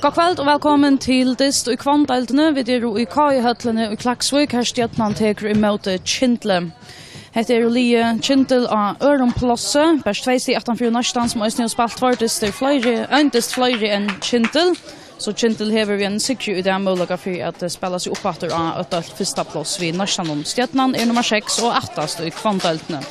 God kveld og velkommen til dyst og Hvonn-deltene. Vi i høllini og Klaksvik. Her Stjørnan teker imot Kyndil. Hette Lie Kyndil av Ørenplosse. Best 2-18 næstan som også spalt for dyst flere enn Kyndil. Så Kyndil hever vi en sikker i det mulighet for at det spiller seg oppfatter av et første plass vi næstan om. Stjørnan nummer 6 og 8 i Hvonn-deltene.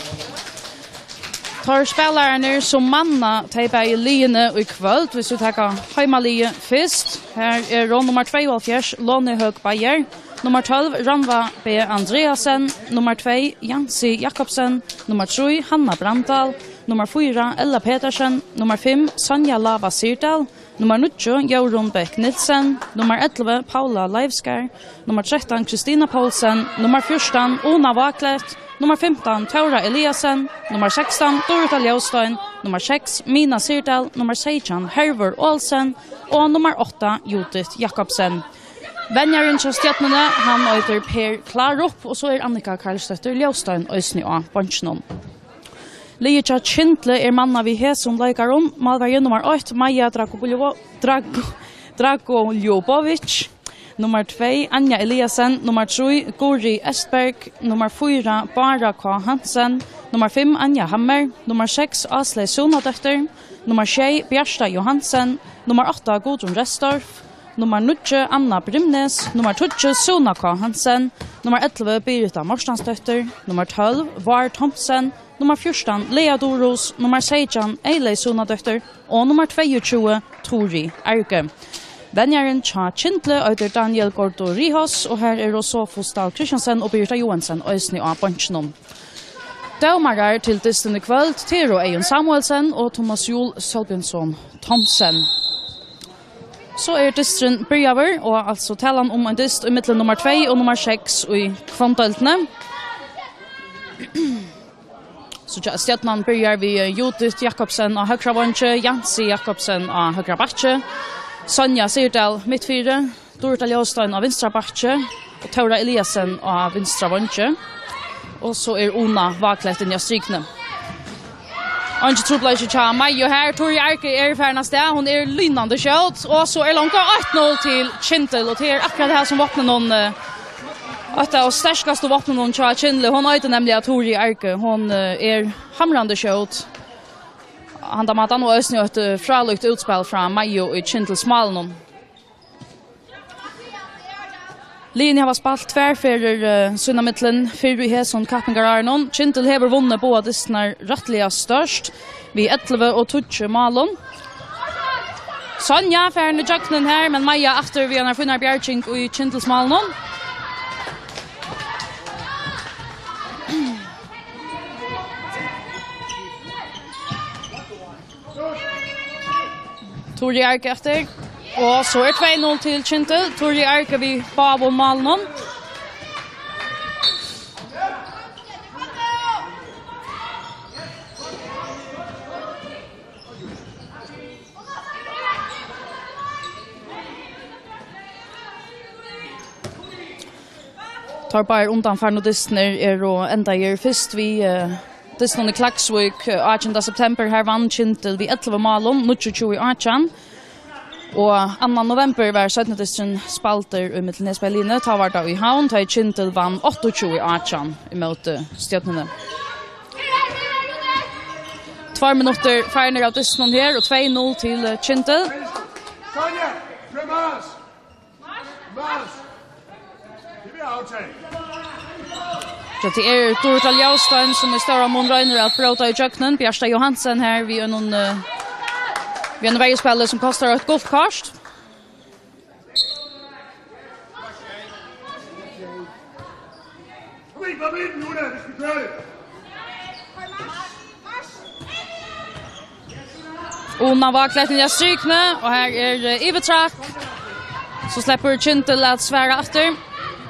Tar spelerne som manna teipa i liene og i kvöld, hvis vi tar heimalige først. Her nummer 72, Låne Høg Bayer. Nummer 12, Ranva B. Andreasen. Nummer 2, Jansi Jakobsen. Nummer 3, Hanna Brandal. Nummer 4, Ella Petersen. Nummer 5, Sonja Lava Sirdal. Nummer 9, Jorun Beck Nilsen. Nummer 11, Paula Leivskar. Nummer 13, Kristina Poulsen. Nummer 14, Ona Vaklet. Nummer 15, Taura Eliasen. Nummer 16, Dorota Ljaustein. Nummer 6, Mina Sirdal. Nummer 16, Hervor Olsen. Og nummer 8, Judith Jakobsen. Vennjaren til Stjørnene, han øyder Per Klarup, og så Annika Karlstøtter Ljaustein Øysni og Bonchnon. Lie til Kyndil manna vi som leikaron. Malverje nummer 8, Maja Dragoljobovic. Nummer 2, Anja Eliasen. Nummer 3, Guri Estberg. Nummer 4, Bara K. Hansen. Nummer 5, Anja Hammer. Nummer 6, Asle Sonadøtter. Nummer 6, Bjarsta Johansen. Nummer 8, Gudrun Restorff. Nummer 9, Anna Brimnes. Nummer 12, Sona K. Hansen. Nummer 11, Birita Morstansdøtter. Nummer 12, Var Thompson. Nummer 14, Lea Doros. Nummer 16, Eilei Sonadøtter. Og nummer 22, Tori Erke. Vennjaren tja Kyndil øyder Daniel Gordo Rihos, og her også Fostal Kristiansen og Birta Johansen Øysni og Bonchnon. Daumarar til dysten i kvöld, Tero Eion Samuelsen og Thomas Jol Sølbjørnsson Thomsen. Så dysten byrjaver, og altså talan om en dyst i middelen nummer 2 og nummer 6 i Hvonn-deltene. Så Stjørnan byrjar vi Judith Jakobsen og høgra vantje, Jansi Jakobsen og høgra batje, Sonja Sirdal midtfyre, Dorota Ljaustein av vinstra batje, og Taura Eliasen av vinstra vantje. Og så Ona Vaklet inn i strykene. Anki trobla ikke tja Majo her, Tori Erke ferdig sted, hun lynande kjøtt, og så langt 8-0 til Kyndil, og det akkurat det her som våpner noen, at det sterskaste våpner noen tja Kyndil, hun øyde nemlig at Tori Erke, hun hamrande kjøtt. Han da matan og øsne et fralukt utspill fra Majo i Kyndil smalen. Linje har spalt tverrferer Sunnamittlen, 4 i Hæsson, kappingin. Kyndil hever vunnet på distner rettelig størst, vi 11 og 20 malen. Sonja ferdig jøkkenen her, men Maja efter vi har funnet bjergjeng i Kyndil smalen. Tori Erke efter. Og så 2-0 til Kyndil. Tori Erke vi bav og malen. Tar bare undanfærende distner og enda først vi distner i Klaksvik 18. september. Her vann Kyndil vi 11 malen, 29 i 18. Og 2. november var 17. distren spalter i Middelnesberline. Ta var da i Hvonn, ta i Kyndil vann 28 i 18 imot Stjørnene. 2 minutter ferner av distren her, og 2-0 til Kyndil. Sonja, Mars! Mars! Det blir aftalt. Så det Dorota Ljaustein som større månrøyner at bråta i jøkkenen. Bjarsta Johansen her, vi noen veiespiller som koster et golfkast. Kom ind, Luna, vi skal køre det. Ona Vaklet inn i strykene, og her Ivetrak. Så slipper Kyndil at svære etter.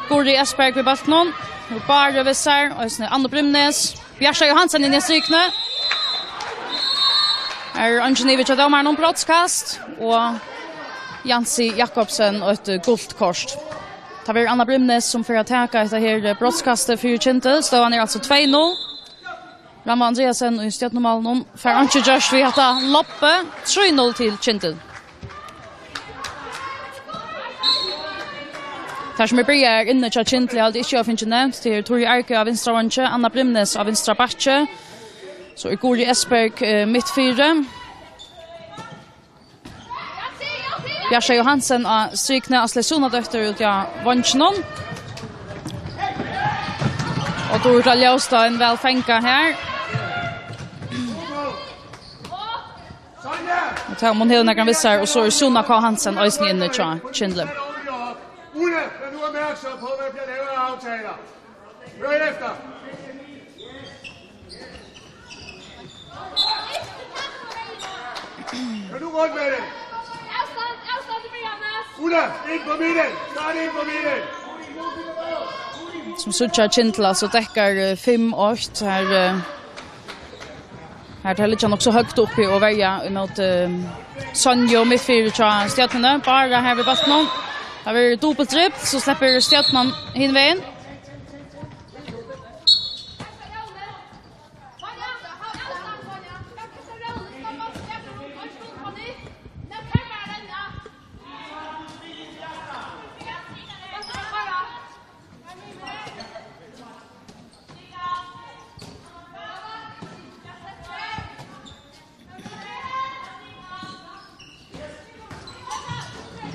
Guri Esberg ved Baltnon. Og bare Vissar, og Anne Brimnes. Bjarsta Johansen inn i strykene. Her Anjenivic og dommer noen brottskast, og Jansi Jakobsen og et guldkorst. Det var Anna Brimnes som får teka etter her brottskastet for Kyndil. Stående altså 2-0. Ramma Andreasen og Stjørnan for Anki Josh vi hatt loppe 3-0 til Kyndil. Här som börjar inne till Kyndil hade inte jag finns nämnt till Tori Arke av vänstra vänche, Anna Brimnes av vänstra backe. Så är Gori Esberg mittfyra. Bjarsa Johansen av strykne Aslesuna döfter ut ja Hvonn. Och då är Ljósta en väl fänka här. Och tar man hela några vissar och så är Suna K. Hansen ösning inne till Kyndil. Ulla, er du opmærksom på, hvad der bliver lavet af aftaler? Hør efter. Kør du rundt med det? Afstand til Briannas. Ulla, ind på midten. Start ind på midten. Som suttjar Kyndil så täcker 5-8 här. Här tar lite också högt upp i och välja emot Sonja mittfyra Stjørnan bara här vid vattnet. Det blir dubbelt tripp, så släpper Stjørnan hin vägen.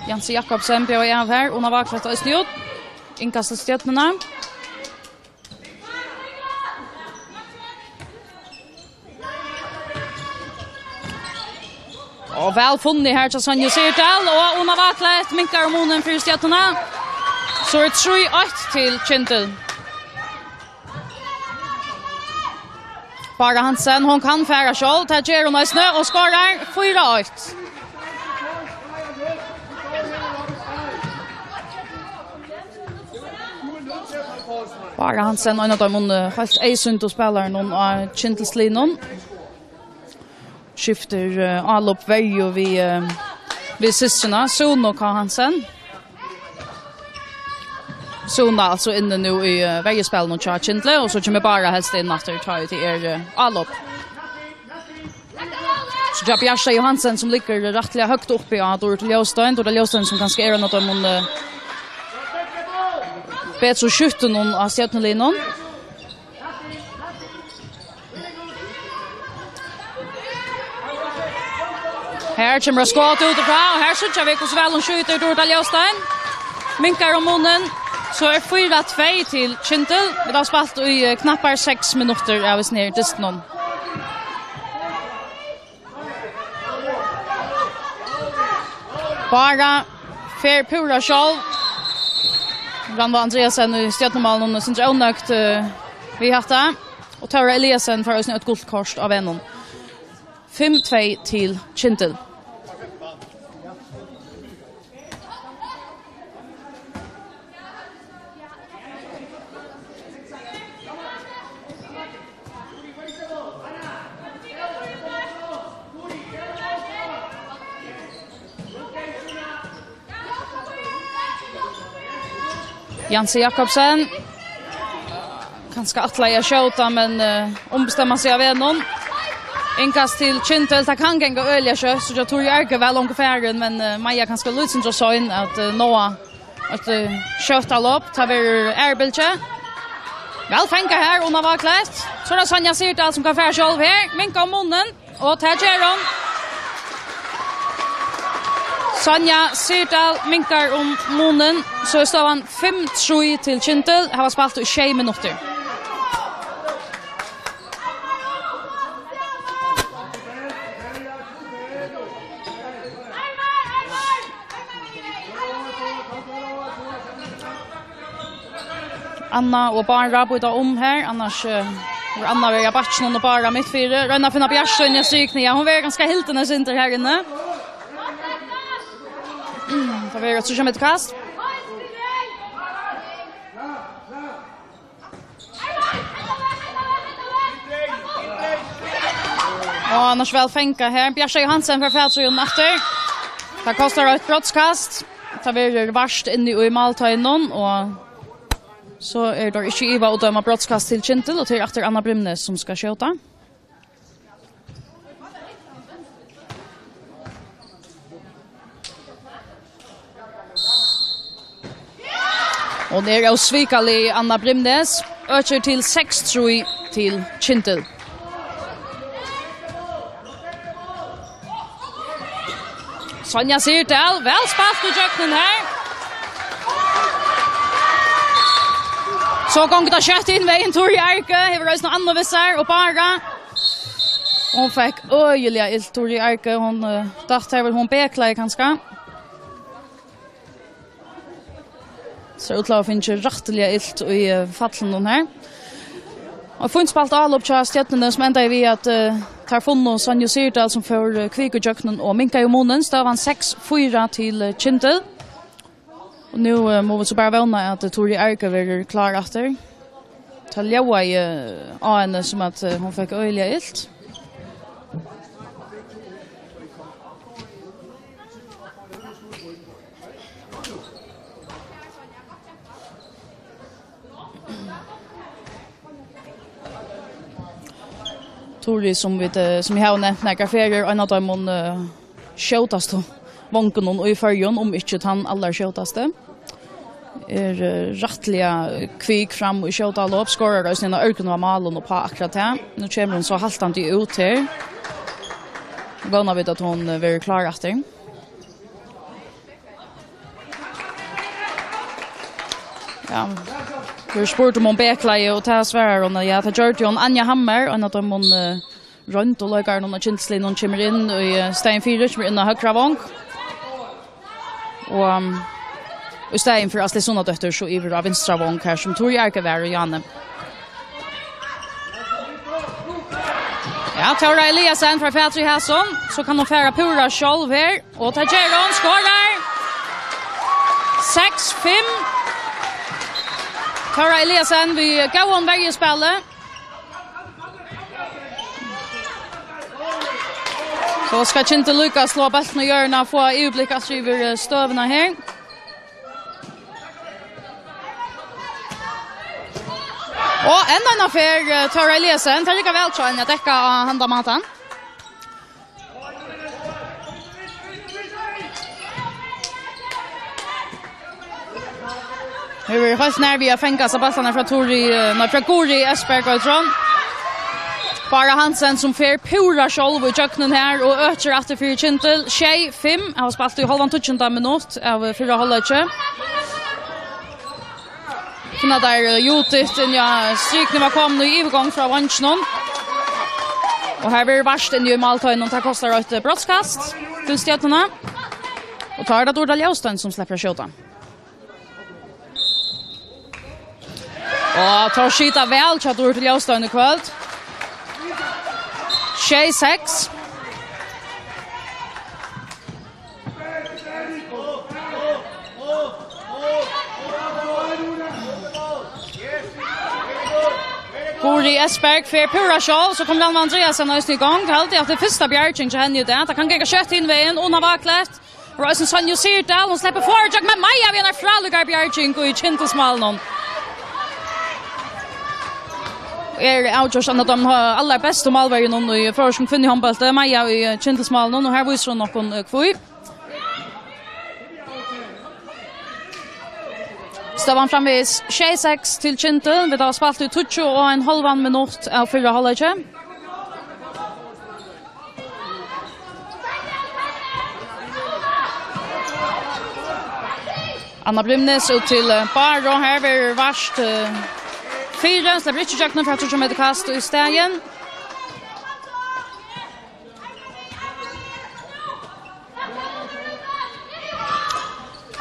Janse Jakobsen på av här och har vaklat och snjut. Inkastet Stjørnan. Och väl funnit här till Sonja Sirtal och hon har vaklat minkar månen för Stjørnan. Så är 3-8 till Kyndil. Bara Hansen, hon kan färra själv. Här ger hon snö och skarar 4-8. Bara Hansen, en av dem helt eisunt och spelar någon av Kyndilslinon. Skifter allop Vejo vid systrarna, Suna och Hansen. Suna alltså inne nu i Vejo-spelen och kör Kyndil och så kommer bara helst in efter tar till allop. Så jag Bjarsa Johansen som ligger rättliga högt upp i Ador till Ljóstein, då det Ljóstein som kanske är något om bättre skjuter någon av Stjørnan-linon. Här kommer skott utifrån och här skjuter vi hur väl hon skjuter då till Ljóstein. Minkar om munnen så är 4-2 till Kyndil. Vi har spelat i knappar 6 minuter av oss ner i distan. Bara fair pura själv. Brandva Andreasen i Stjørnan-malen och syns onökt vi hatta. Och Tara Eliasen får oss ett guldkort av en. 5-2 till Kyndil. Janse Jakobsen. Kanske attla jag skjuta men ombestämma sig av en. Inkast till Kyndil, det kan gänga öliga kött så jag tror jag är väl ungefär men Maja kanske lyssna så så in att Noah att skjuta lopp tar vi Erbilche. Väl fänka här och när var klart. Så där Sonja Sirtal som kan färra själv här. Minka om munnen och Tajeron. Sonja Sirtal minkar om munnen så står han 5-3 till Kyndil. Han har spelat i 6 minuter. Anna och bara byta om här annars Anna vill batchen och bara mitt fyra rönna finna Bjärsen jag sykning hon är ganska helt när synter här inne. Så vi så kommer ett kast. Och annars väl fänka här Bjarsa Johansen för fältsugen efter. Det kostar ett brottskast. Det blir värst inne i Maltainen och så är det inte Iva och döma brottskast till Kyndil och till efter Anna Brimnes som ska skjuta. Och ner av Svikali Anna Brimnes. Öker till 6-3 till Kyndil. Sonja Sirdal, väl spalt i jöknen här. Så gånger det kött in vägen Tori Arke. Här var det några andra vissar och bara. Hon fick öjliga ilt Tori Arke. Hon dacht här hon beklade kanske. Så utlav finns ju rättliga ilt i fallen hon här. Och funnits spalt all upp till Stjørnan som enda vi att tar Hvonn och Sonja Sirdal som får kvik och jöknen och minka i munnen. Stavan 6-4 till Kyndil. Och nu må vi så bara vänta att Tori Arke blir klar efter. Ta ljoa i henne som att hon fick öjliga ilt. Tori som vi har nämnt några ferier, en av dem hon skjutast vonken och i färgen om inte han allra skjutaste. Rättliga kvik fram och skjuta lopp, skorar oss sina örken av malen och på akkurat det. Nu kommer hon så haltande ut här. Vånar vi att hon blir klar efter. Ja. Vi spurt om hon beklager och ta svarar hon ja, det gjorde hon Anja Hammer och att hon runt och lägger någon Kyndil någon kommer in i Stein 4 som är inne högra vång. Och i stedet för Asli Sunnadötter så iver av vänstra vång här som Tori Arke var och Janne. Ja, Tora Eliasen från Petri Hasson så kan hon fära pura själv här och ta Geron skårar 6-5. Tora Eliasen vi gav hon varje spelet. Så ska Kyndil lyckas slå bollen i hjørnet och få överblick att skriva stövna här. Och en affär Tora Eliasen tar lika väl tjän att täcka handa maten. Nu är det fast när vi har fängat så bollarna från Gori Esberg och Trond. Bara Hansen som fer pura själv i jöknen här och ökar efter för Kyndil. 6-5. Jag har spalt i halvan 20 minut av 4 halvlek. Finna där Jotit in ja strykning var kom nu i övergång från Hvonn. Och här blir värst in i Maltöjen och tar kostar ett brottskast till Stjørnan. Och tar det Dorda Ljøstøyen som släpper skjuta. Och tar skjuta väl till Dorda Ljøstøyen i kväll. 6-6. Gori Esberg för pura själv så kommer Andreasen nästan igång. Alltid att det första bjärging till henne där. Det kan gå kött in vägen och har vaklet. Rosen Sonja Sirdal hon släpper förjag med Maja vi har fralugar bjärging och i Kyndilsmalen. Outjust att de har alla bästa målvägen och i för som Kvinnuhondbóltsdystur Maja i Kyndilsmalen och här visar hon någon kvui. Stavan framvis 6-6 till Kyndil. Vi har spalt i 20 och en halvan minut av 4 halvlek. Anna Brimnes ut till Baro. Här blir värst 4. Släpper inte jöknen för att tog med kast i stegen.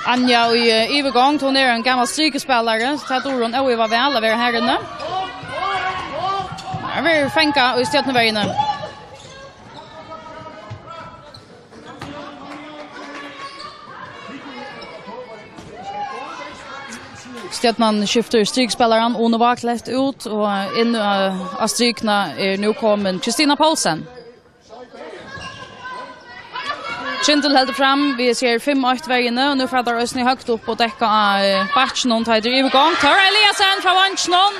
Anja i övergång hon är en gammal strykespelare så att hon var väl över här inne. Här vill fänka i Stjørnan. Stjørnan skiftar strykspelaren och nu vaklet ut och in av strykna är nu kommen Kristina Paulsen. Kyndil held fram, vi ser 5-8 vägarna och nu färdar Ösni högt upp och täcka batchen och tar i övergång. Tora Eliasen från Hvonn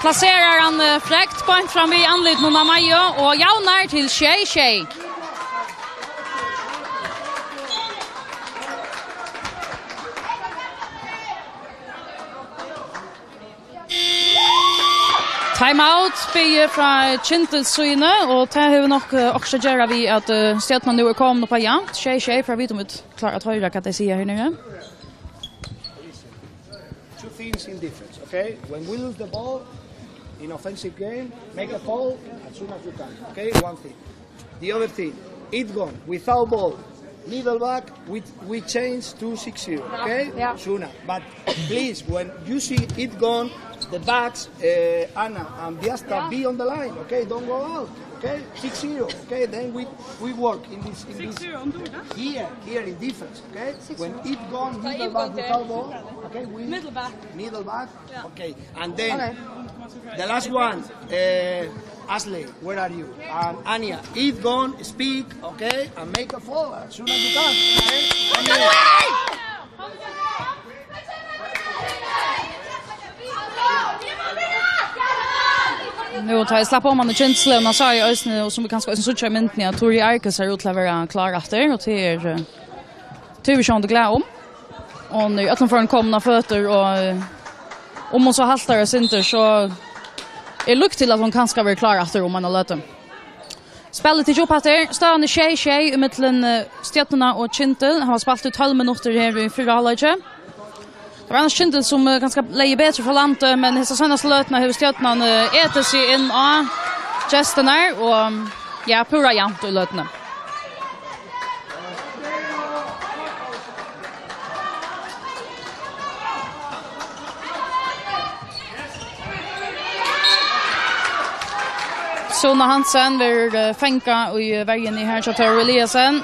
placerar han fräckt point fram vid anledningen av Maja och jaunar till Tjej. Timeout blir fra Kyndils syne, og det har vi nok også gjør vi at Stjørnan nu kommet på jant. Tjej, for jeg vet om vi klarer at høre hva de sier her nere. Two things in difference, okay? When we lose the ball in offensive game, make a foul as soon as you can, okay? One thing. The other thing, it gone without ball. Middle back, we change to 6-0, okay? Yeah. Sooner. But please, when you see it gone, the backs, Anna and Biasta, be on the line, okay? Don't go out, okay? 6-0, okay? Then we work in this. 6-0 here in defense, okay? When it gone, middle back without ball, okay? Middle back. Middle back, Yeah. okay. And then the last one, Ashley, where are you? And Anya, it gone, speak, okay? And make a fall as soon as you can, okay? Nu tar jag slapp om man Kyndil och sa i ösnen och som vi kanske också i mynden att Tori Arkes har utlevera klar efter och till vi känner det glad om. Och nu att de får en komna fötter och om hon så haltar och synter så är lukt till att hon kanske vara klar efter om man har lätt dem. Spelet till Jopater, stående tjej i mittlen Stjørnan och Kyndil har spelat ut 12 minuter här i fyra halvlek. Det var annars Kyndil som ganska lägger bättre för landet, men hessa senaste lötna har Stjørnan äter sig in av gesterna och ja, pura jämnt i lötna. Sona Hansen vill fänka i vägen i här så tar Eliasen.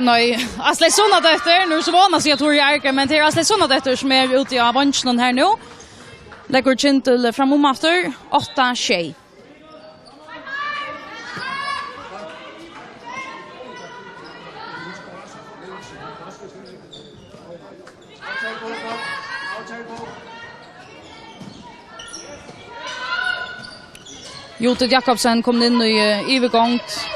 Nej, Asle Sona dötter, nu så vana sig att Tori Arke, men det är Asle Sona dötter som är ute i avanchen här nu. Lägger Kyndil fram om efter 8-6. Jotet Jakobsen kom in i övergångt.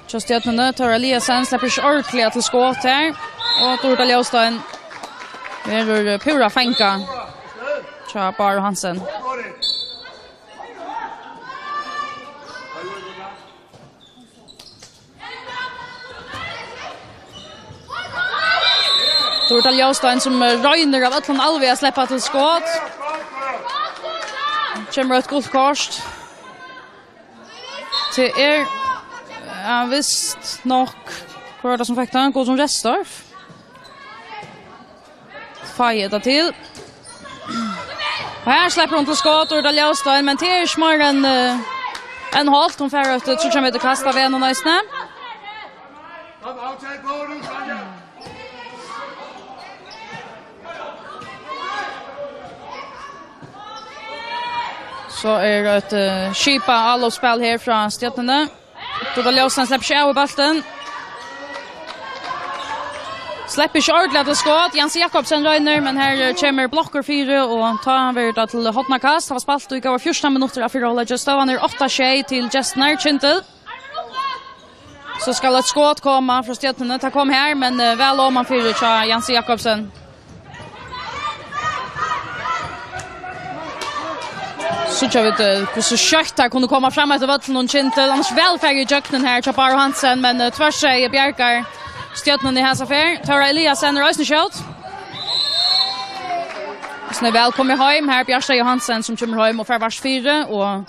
Just det nu tar Eliasen släpper sig ordentligt till skott här. Och Torda Ljåstein är pura fänka. Tja, Bar Hansen. Torda Ljåstein som röjner av Ötland Alvi att släppa till skott. Kommer ett guldkort. Det är visst nog vad är det som fick den? God som Restorff. Fajeta till. Och här släpper hon till skott och Torda Ljåstein, men det är smart en halt. Hon färger efter så kommer det kasta vän och nöjsna. Så är ett skipa allspel här från Stjørnan. Torda Ljåstein släpper sig av i bollen. Släpper sig ordentligt till skott. Jens Jakobsen röjner, men här kommer blocker 4 och tar han vidare till hotnakast. Han har spalt och gav 14 minuter av 4 hållet. Just han är 8-6 till Gestner Kyndil. Så ska ett skott komma från Stjørnan. Det kom här, men väl om man fyrer till Jens Jakobsen. Så jag vet hur så kött här kunde komma fram efter vatten och Kyndil. Annars välfärg i jöknen här till Bar Hansen, men tvärs sig Bjerkar Stjørnan i hans affär. Tora Eliasen Rösneskjöld. Så är välkommen hem här Bjarsta Johansen som kommer hem och för vars 4 och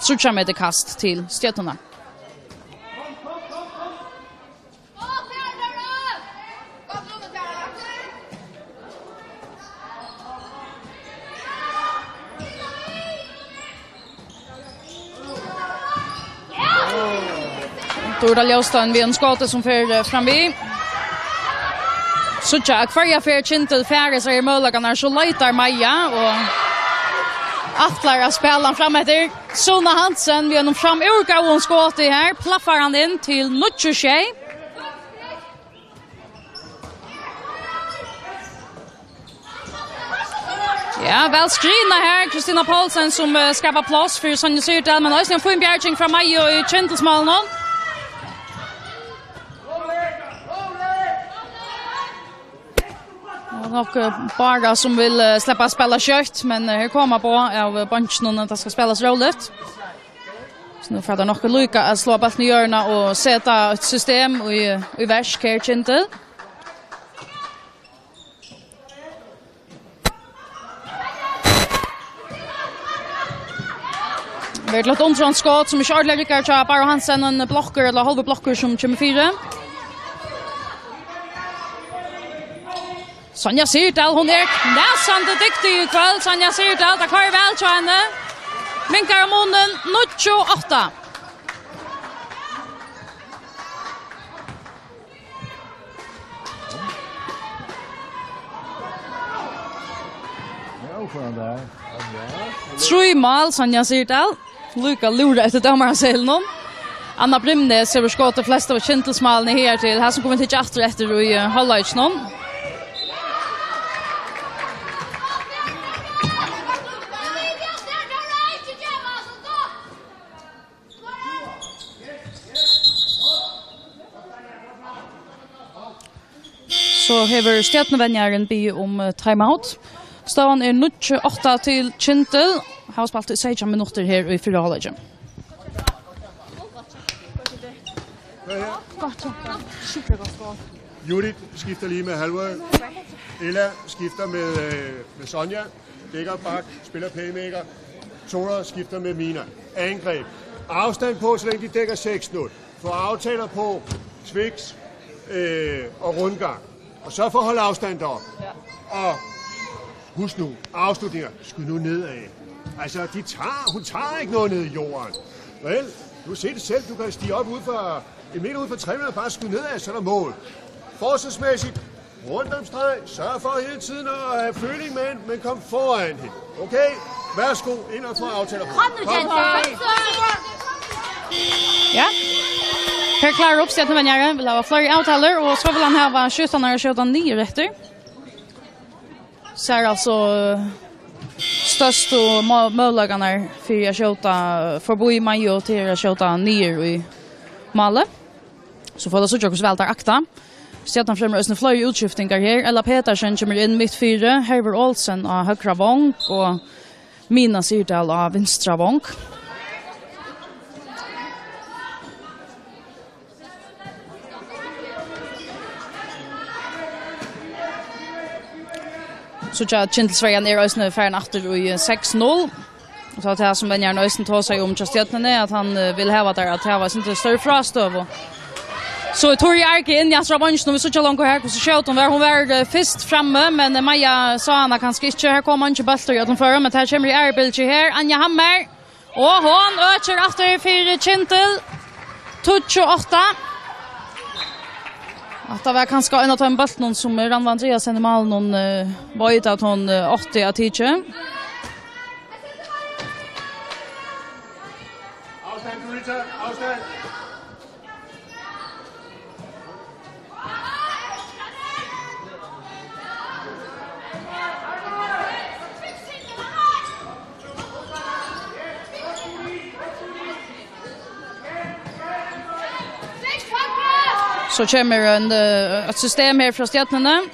så med det kast till Stjørnan. Torda Ljåstein vid en skåte som för fram vid. Så jag kvarja för Kyndil färre så är möjligheten så lejtar Maja och attlar att spela fram efter Sona Hansen vid en fram urka och en skåte här. Plaffar han in till Nutchushay. Ja, väl skrivna här. Kristina Paulsen som skapar plats för Sonja Syrtal. Men också en fin bjärgning från Maja i Kyndilsmålen. nog bara som vill släppa spela kött, men här kommer på av bunchen att det ska spelas roligt. Så nu får det nog lycka att slå bollen i hörna och sätta ett system i värst Kyndil. Vi har lagt omtrent skott som ikke ordentlig lykker til Baro Hansen, en blokker eller halve blokker som kommer 4. Sonja Sirdal, hun næsende dyktig i kveld. Sonja Sirdal, det klarer vel til henne. Minkar månen 28. Tre mål, Sonja Sirdal. Luka lura etter dømmerhanselen. Anna Brimnes har skått de fleste av Kyndilsmålene her til. Her som kommer til Jatter etter i halvleitsnån. Så hever Stjørnan be om timeout. Stavan 8 til Kyndil. Har spalt i 16 minutter her i 4 halvleggjen. Judith skifter lige med Halvøj. Ella skifter med Sonja. Dækker bak, spiller playmaker. Tora skifter med Mina. Angreb. Afstand på, så længe de dækker 6-0. Får aftaler på Twix og rundgang. Og så for at holde afstand derop. Og husk nu, afslutninger. Skud nu nedad. Altså, hun tager ikke noget ned i jorden. Vel, du ser det selv. Du kan stige op ud for en meter ud for 3 meter, bare skyde nedad, så er der mål. Forsvarsmæssigt, rundt om streg, sørg for hele tiden at have føling med, men kom foran hende. Okay? Værsgo, ind og få aftaler på. Ja. Her klarer opp Stjørnan vil ha flere avtaler, og så vil han ha skjøtene 9 etter. Så er altså størst og målagene for å skjøte forbi meg og til å skjøte 9 i malet. Så får det så ikke vel der akta. Stjørnan fremmer også flere utskiftinger her. Ella Petersen kommer inn midt 4. Herver Olsen av høyre vong og Mina Sirdal av vinstra vong. Så Kyndilsveien også ferdig natter i 6-0. Og så det som Benjar Nøysen tar seg om Stjørnan at han vil heve der at det var ikke større frastøv. Så tog jeg ikke inn i Astrabansk, når vi så ikke langt her, så skjøt hun var først fremme, men Maja sa han kanskje ikke, her kommer han ikke bølter i utenfor, men her kommer i ærebildet her, Anja Hammer, og hun øker etter 4 Kyndil, 28. Att det var kanske en av de bulten som Ranva Andreasen i malen var ut att hon 80 av 10. Afstand, Julita, afstand. Så kommer ett system här från Stjørnan.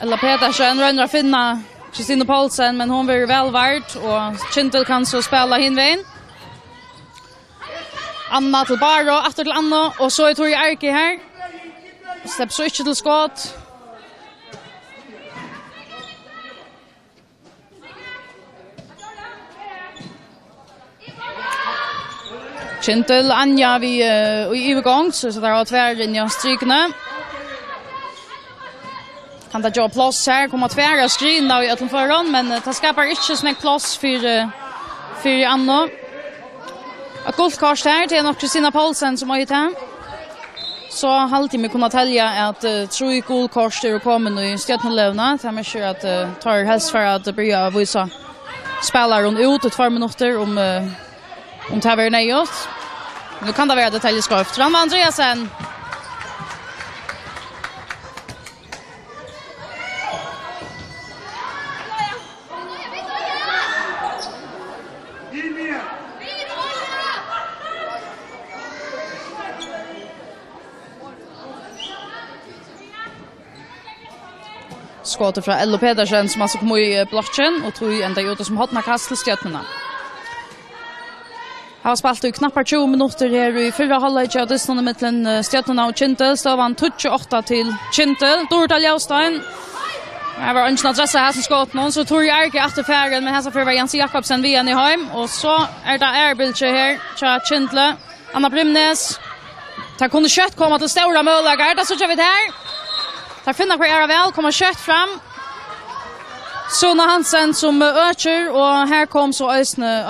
Ella Petersen rönnar finna Kristina Paulsen, men hon blir väl värd och Kyndil kan så spela hinvägen. Anna till Baro, efter till Anna och så är Tori Arki här. Släpps så inte till skott. Kyndil, Anja vi i övergång så där har tvärlinjen strykna. Kan det göra plats här, komma tvära skrina i öppen förhånd, men det skapar inte så mycket plats för Anna. Ett guldkort här till nog Kristina Paulsen som har hit här. Så halvtime kunna tälja att 3 guldkort är kommit i Stjørnan-lövna. Det är mycket att tar helst för att börja visa spelaren ut i 2 minuter om det här var nejåt. Nu kan det vara detaljskrift. Ranva Andreasen. skottet fra Ello Pedersen som altså kom i blokken og tog enda ute som hotna kast til Stjørnarna. Har spalt i knappar 20 minutter her i fyrra halvlek av distene mellom Stjørnarna og Kyndil. Stavan 28 til Kyndil. Dortal Ljaustein. Her var ønsken adresse her som skått noen, så tror jeg ikke etter ferien, men her så var Jens Jakobsen via i heim. Og så det Erbilche her til Kyndil. Anna Brimnes. Der kunne kjøtt komme til stora målager. Da så kjør vi her. Der finner hver vel, kommer kjøtt fram. Sona Hansen som øker, og her kom så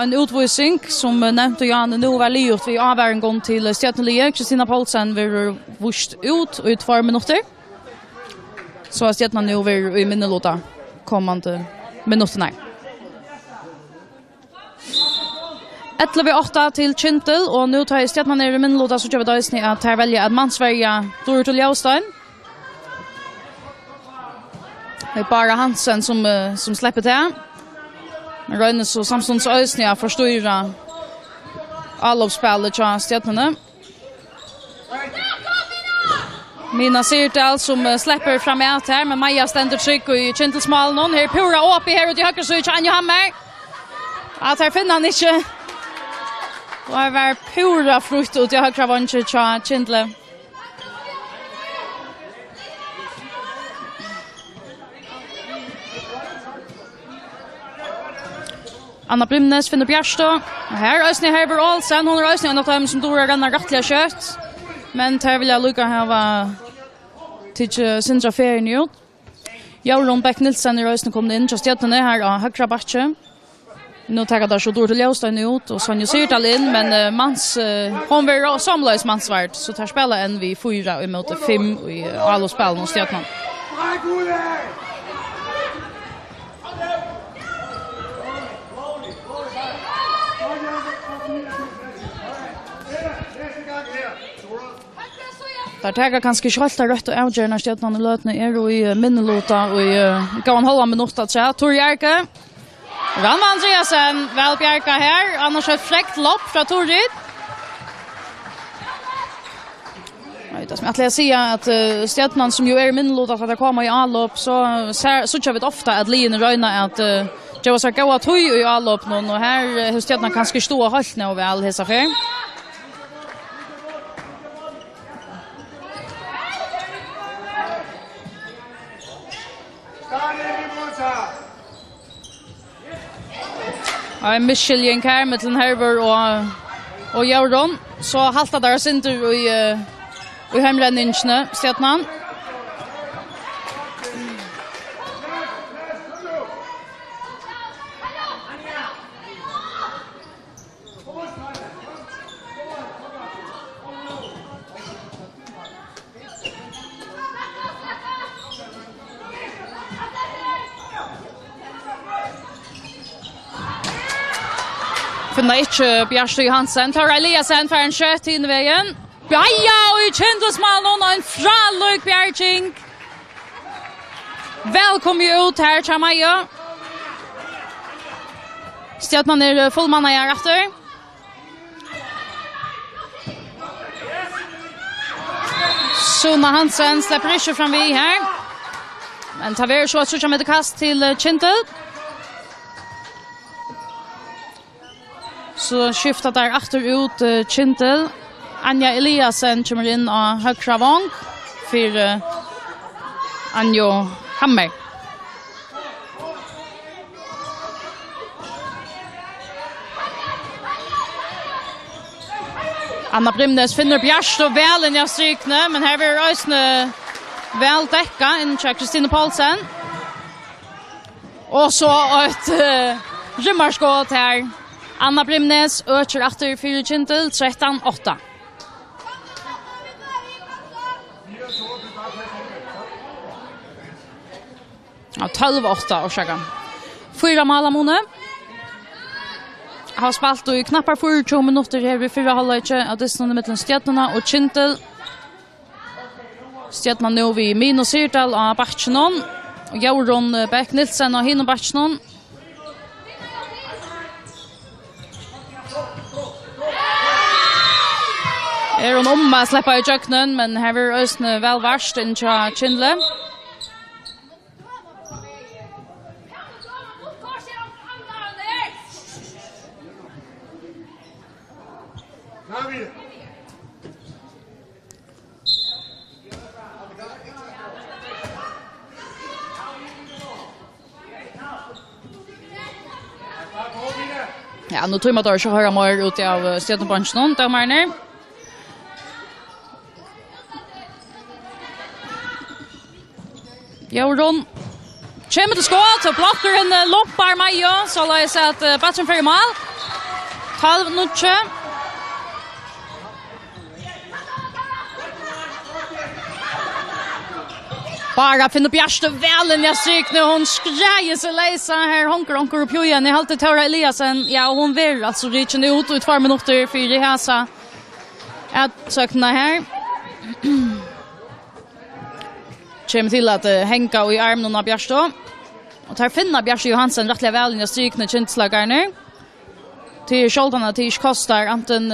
en utvisning som nevnte Jan nå var livet vi avværen gång til Stjørnlige. Kristina Paulsen vil vurst ut i 2 minutter. Så er Stjørnan nå vil i minnelåta kommande minutterne. 11-8 til Kyndil, og nå tar Stjørnan ned i minnelåta, så kjøper vi at her velger at mannsverja Dortal Ljaustein. Det är bara Hansen som släpper det. Men Røynes og Samsons Øysnia forstyrrer avloppsspillet til Stjørnene. Mina Sirdal som släpper fram ut här, men Maja ständer trygg i Kyndilsmalen. Här är Pura Åpi här ute i höger så är Anja Hammer. Att här finner han inte. Och här var Pura frukt ute i högra vånget till Kyndil. Anna Brimnes finner Bjärstå. Här Ösni Herber Olsen. Hon är Ösni en av dem som då rennar rättliga kött. Men här vill jag lukka hava till Sindra ferien ut. Jaulon Beck Nilsen är Ösni kommit in. Just jätten är här av högra batche. Nu tar jag där så Dortal Ljaustein ut och Sonja Sirdal in. Men hon blir samlös mansvärd. Så tar spela en vid 4 emot 5 i alla spelen hos Stjørnan. Där tagar kanske skjulta rött och avgörande när Stjørnan i lötna är i minnelåta och i gåan halva minutt att säga. Tor Jerke. Ranva Andreasen, väl Bjerka här. Annars har ett fräckt lopp från Torid. Det som jag säga att Stjørnan som ju är i minnelåta att det kommer i anlopp så kör vi ofta att Lien röjna att det var så goa tog i anlopp någon och här hos Stjørnan kanske stå och hållt nu väl hesa för. En misskiljen här mellan Herber och Jauron. Så halta där synder i hemränningsne Stjørnan. Finna inte Bjärstøy Hansen. Tar Eliasen för en kött in i vägen. Bjaja och i Kyndilsmalen och en fralög Bjerging. Välkommen ut här till Maja. Stjørnan är fullmanna här efter. Sona Hansen släpper inte fram vid här. Men tar vi så att sucha med kast till Kyndil. Så skiftar där efter ut Kyndil. Anja Eliasen kommer in av högra vång för Anjo Hammer. Anna Brimnes finner Bjärstå väl in i strykne, men här blir Ösne väl täcka in till Kristina Paulsen. Och så ett rymmarskott här. Anna Brimnes ökar efter 4 Kyndil, 13-8. Ja, 12-8 orsaka. 4 Malamone. Har spalt i knappar 40 minutter her vid 4 halvlek av distene mellom Stjørnarna og Kyndil. Stjørnan nå vid Mino Sirdal av Batchenon. Og Jauron Beck Nilsen av Hino Batchenon. Hon att släppa i jöknen, men här är Ösne väl värst in till Kyndil. Ja, nu tror jag att jag höra mer ut av Stjørnan domarna. Jordan kommer till skott och blockar en loppar Maja så lär jag säga att backen för mål. 12 minuter. Bara finner Bjärste väl in jag stryk nu hon skräjer sig läsa här honker upp igen i halta Tora Eliasen. Ja, hon vill alltså reach ut ut 2 minuter för det här så att sökna här. Kommer till att hänga i armen av Bjärste. Och tar finna Bjärste Johansen rättliga väl in jag stryk när Kyndslagarna. Till skjoldarna till kostar anten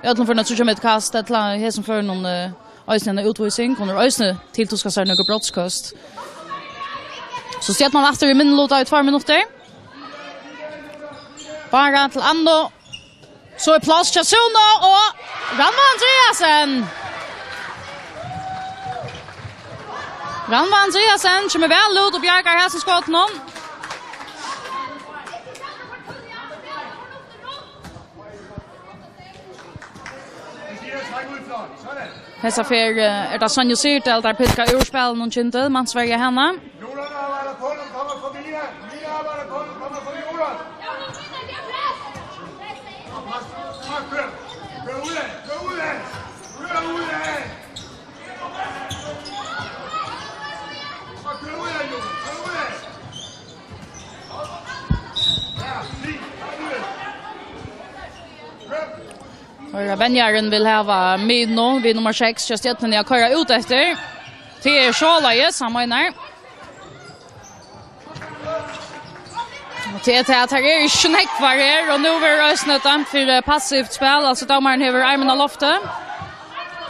ödlan för något som ett kast att här som för någon Øysene utvisning, kommer Øysene til å skal se noe brottskost. Så Stjørnan efter i minnelota i 2 minutter. Bara til Ando. Så er plass til Suna og Ranva Andreasen. Ranva Andreasen kommer vel ut og bjerger her som skått noen. Hesa fer det Sonja Syrtel där pilka urspel någon Kyndil man Sverige henne. Och Benjaren vill ha med nu vid nummer 6 just att jag köra ut efter till Sjalaje samma till att här är snäck var här och nu är det dömt för passivt spel alltså domaren har armen av loftet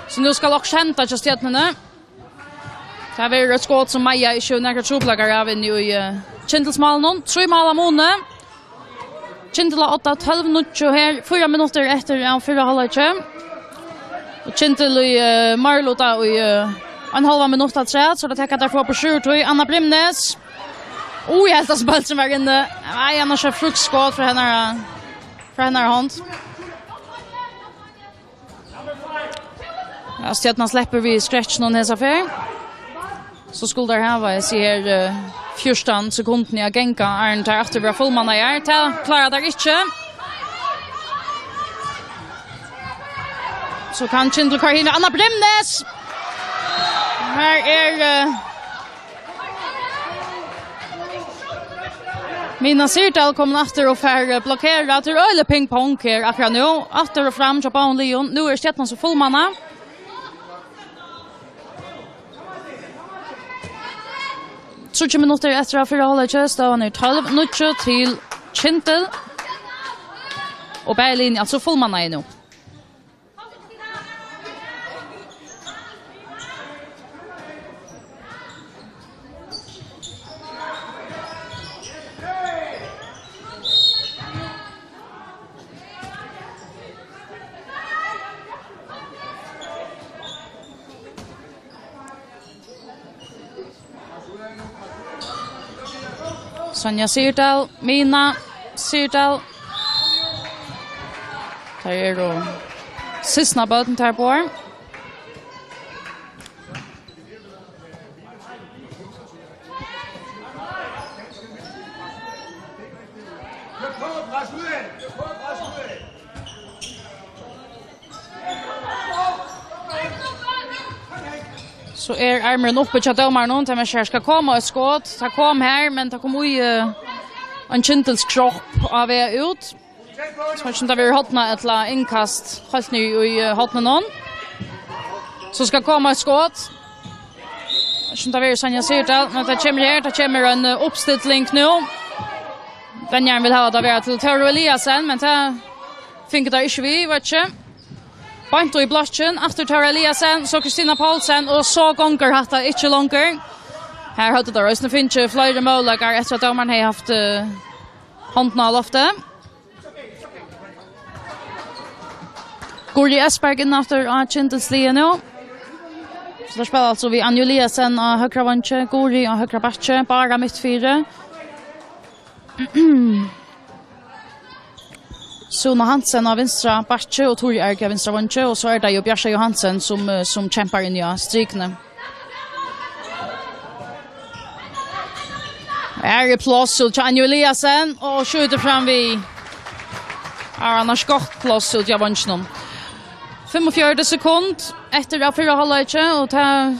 så nu ska också hämta just att nu det är ett skott som Maja i 20 några troplagar av i Kyndilsmål någon 3 mål måne Kyndil 8-12 minuter här 4 minuter efter en 4 halvlek. Och Kyndil i Marlota i en halv minut att säga så det täcker där för på 7 Anna Brimnes. Jag helt att bollen var inne. Nej, annars är fruktskott för henne hand. Ja, Stjørnan släpper vi stretch någon här affär. Så skulle det här vara jag ser 14 sekunder i genka Arne tar efter våra fullmanna här. Klarar det inte. Så kan Kyndil kvar hinna. Anna Brimnes! Här är Mina Syrtel kommer efter och för blockera till öle pingpong här akkurat nu. Efter och fram till Baun Leon. Nu är Stjørnan så fullmanna. 30 minuter efter att förhålla så han är 12 minuter till Kyndil. Och Berlin alltså fullmanna är nu. Sonja Syrtel, Mina Syrtel. Där är då sista bollen tar på. Så är armen uppe till domaren och man ska komma ett skott. Ta kom här men ta kom ju en Kyndils kropp av ut. Så inte vi hotna ett la inkast helt nu i hotna någon. Så ska komma ett skott. Inte vi Sonja Syrtel men det kommer en uppställning nu. Benjaren vill ha det vara till Tora Eliasen men det finner det inte vi vet inte. Bant i blocken efter Tora Eliasen, så Kristina Paulsen och så gånger hatta inte långt. Här hade det rösten finns flera målläggar efter att domaren har haft handen av loftet. Guri Esbergen efter Kyndils lige nu. Så där spelar alltså vi Anja Eliasen och högra vantje, Guri och högra backe, bara mitt 4. Suna Hansen av vänstra backe och Tori Erk av vänstra vänche och så är det ju Bjarsa Johansen som kämpar in i strikne. Är plås ut Janjo Eliasen och skjuter fram vi. Annars gott plås ut jag vänchen. 45 sekund efter att fyra halvlek och ta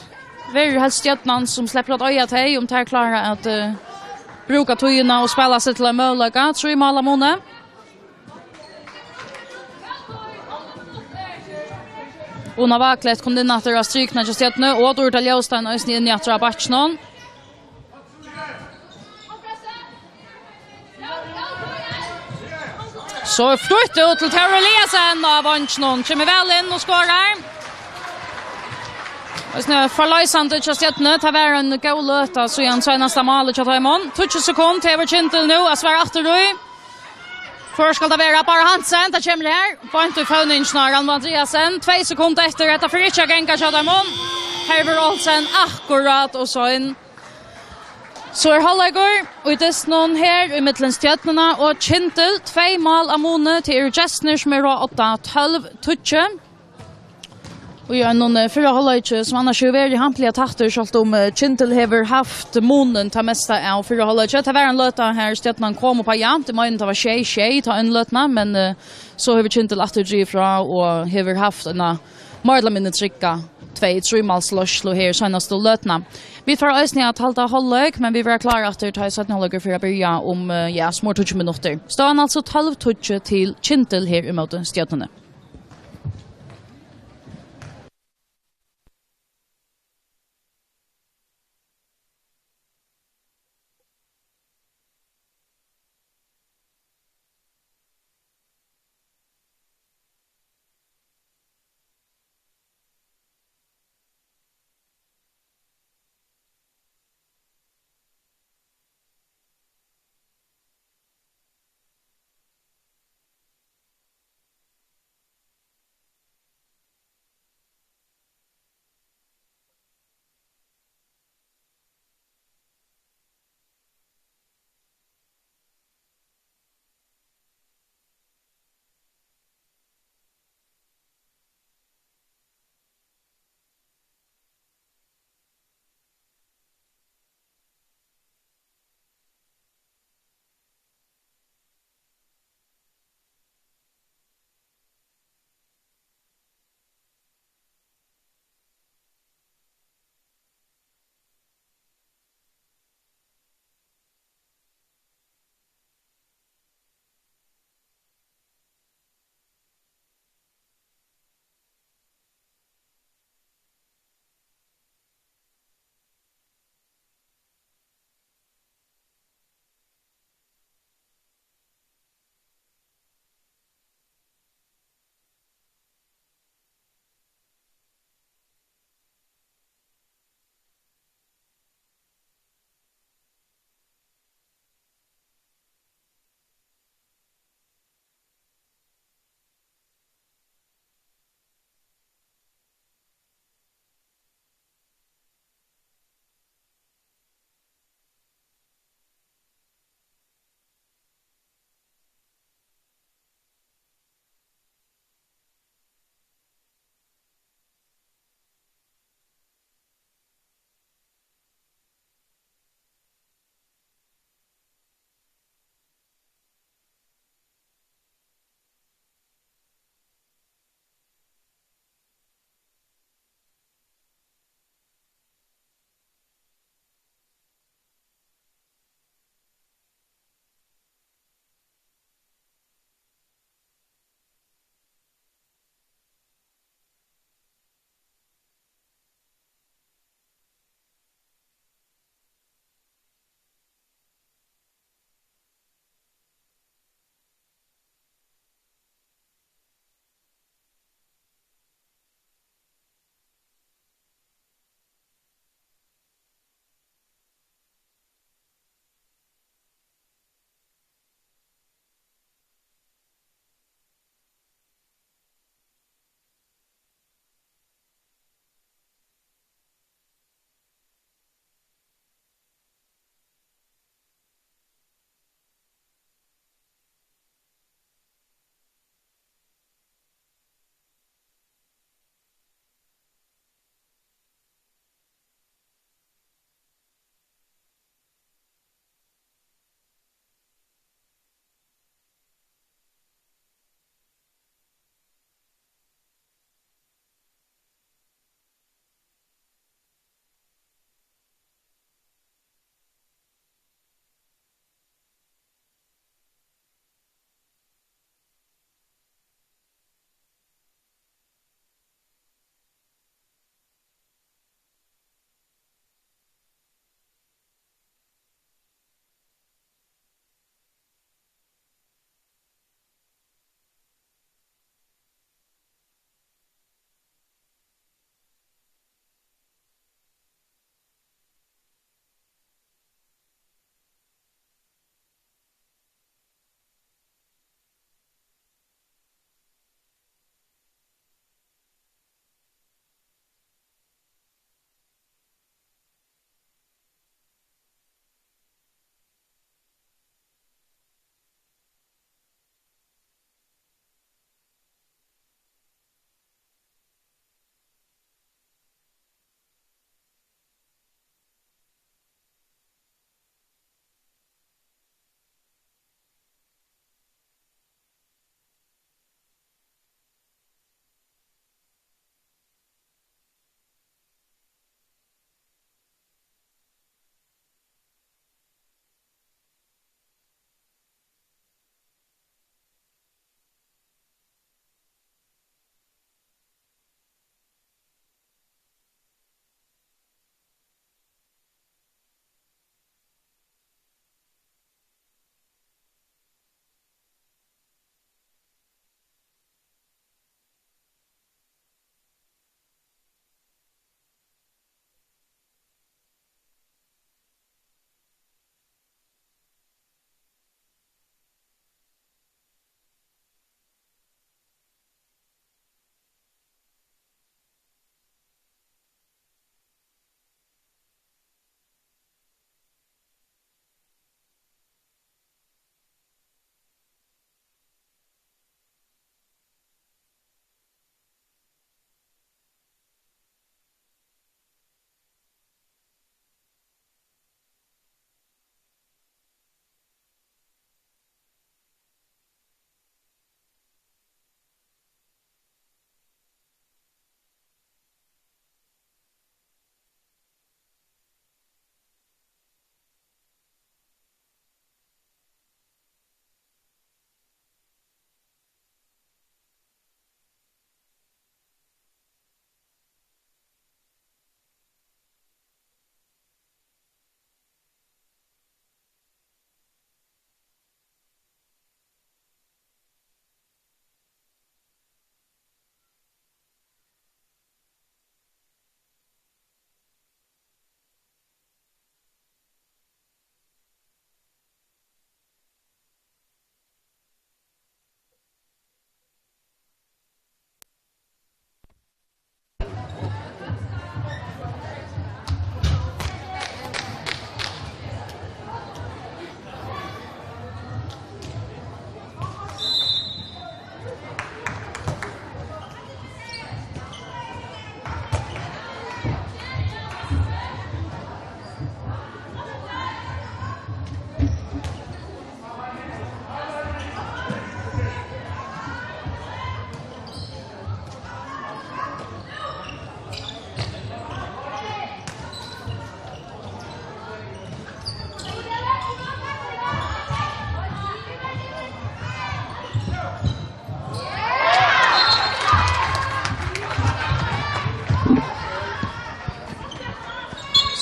ver helst Stjørnan som släpper att öja till om tar klara att bruka tojorna och spela sig till en möjliga. 3 mål måne. Una vaklet kom in att det strykna just att nu och då Ljusstein och in i att dra batchen. Så flytt ut till Terreliasen av Vanchnon. Kommer väl in och skorar. Och nu förlösande just att nu tar vi en god löta så igen så är nästa mål att ta imon. 20 sekunder till Kyndil nu att svara efter då. Först ska det vara bara Hansen, det kommer här. Point to phone snarare Andreasen. 2 sekunder efter detta för Richard Genka Chadamon. Herber Olsen akkurat och så in. Så halvlegur och det är någon här i mitten Stjørnarna och Kyndil 2 mål av måne till Gestner som är 8-12 touche. Och jag någon förra halvlegur som annars är väldigt hampliga takter så om Kyndil har haft månen ta mesta av förra halvlegur. Det var en löta här Stjørnan kom på jämt. Det måste vara tjej ta en lötna men så har vi Kyndil åter ifrån och har haft en Marla minuttricka 2-3 målslåslo här senaste lötna. Vi får ösna att halta halvlek men vi var klara att ta 17 halvlek för att börja om små 20 minuter. Stån alltså 12 touch till Kyndil här emot Stjørnan.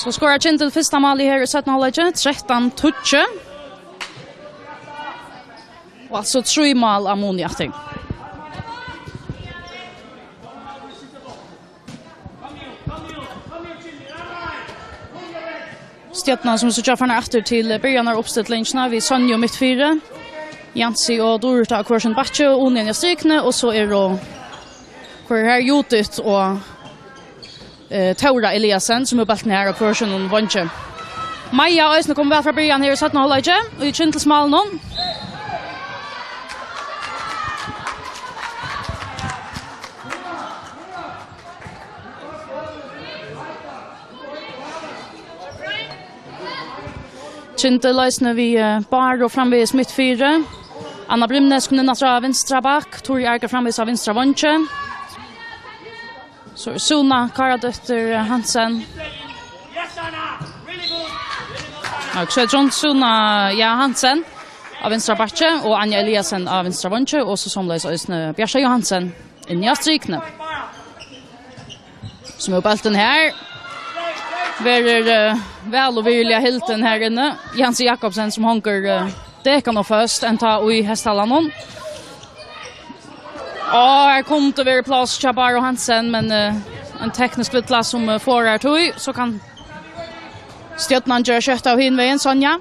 Så skorar Kyndil första mål här i 17 halvlek, 13-12. Och alltså 3 mål av Moniating. Stjørnan som så träffar efter till början av uppställningarna vid Sonja mitt 4. Jansi och Dorita Kvarsen Batche och Unien i strykne och så är då för här Jotit och Taura Eliasen som är balten här och Kvarsen och Vonche. Maja Ösne kommer väl från början här i 17 halvlek och i Kyndils mål någon. Kyndil lösner vi bar och framvis mitt 4. Anna Brimnes kunde nattra vänstra back, Tori Arka framvis av vänstra Vonche. Så Suna Karadötter Hansen. Och så John Suna Hansen av vänstra backe och Anja Eliasen av vänstra Vonche och så som lösner Bjärsa Johansen in i strykne. Som är balten här. Verer väl och vilja hilten här inne. Jansi Jakobsen som honker dekan och först en ta i hästallan. Här kom det vara plats Chabar och Hansen men en teknisk vittla som får här tog så kan Stjørnan göra kött av hinvägen Sonja.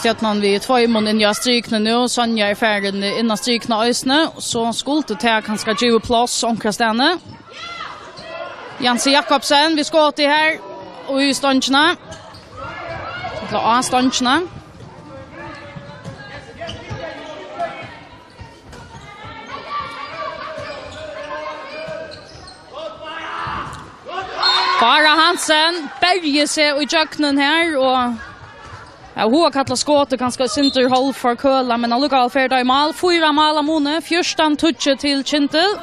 Stjørnan vi 2 mån in i strykne nu, Sonja är färdig innan strykne ösne, så skulle det kanske ge plats omkrastene. Jansi Jakobsen, vi ska till här och i ståndsna. Eller ståndsna. Bara Hansen bärger sig i jöknen här och hon har kallat skåtet ganska synter håll för köla men han lukkar färda i mål. 4 mål av Mone, 14-12 till Kyndil.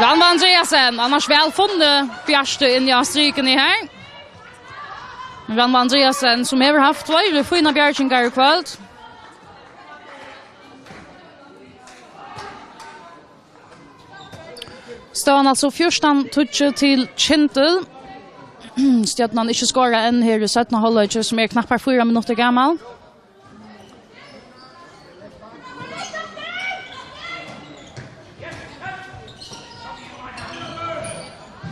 Ranva Andreasen, annars väl funnit Bjärste in i stryken i här. Ranva Andreasen som har haft flera fina bjärkingar i kväll. Stån alltså 14-12 till Kyndil. Stjørnan inte skåra än här i 17 halvlek som är knappt 4 minuter gammal.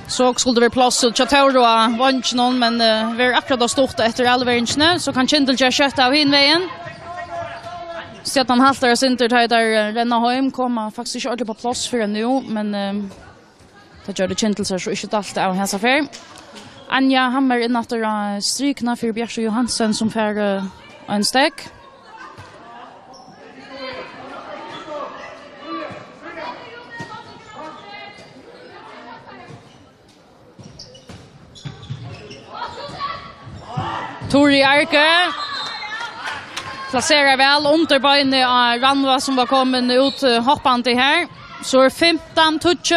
Så skulle det vara plats till Chateau Vonche men vi är akkurat då stort efter allvärnsne så kan Kyndil göra kött av hinvägen. Stjørnan haltar oss inte där renna hem komma faktiskt inte ordentligt på plats för nu men det gör det Kyndil så inte allt av hans affär. Anja Hammer in efter strykna för Bjärsa Johansen som får en steg. Tori Arke placerar väl under benen av Ranva som var kommit ut hoppande här. Så är 15-12.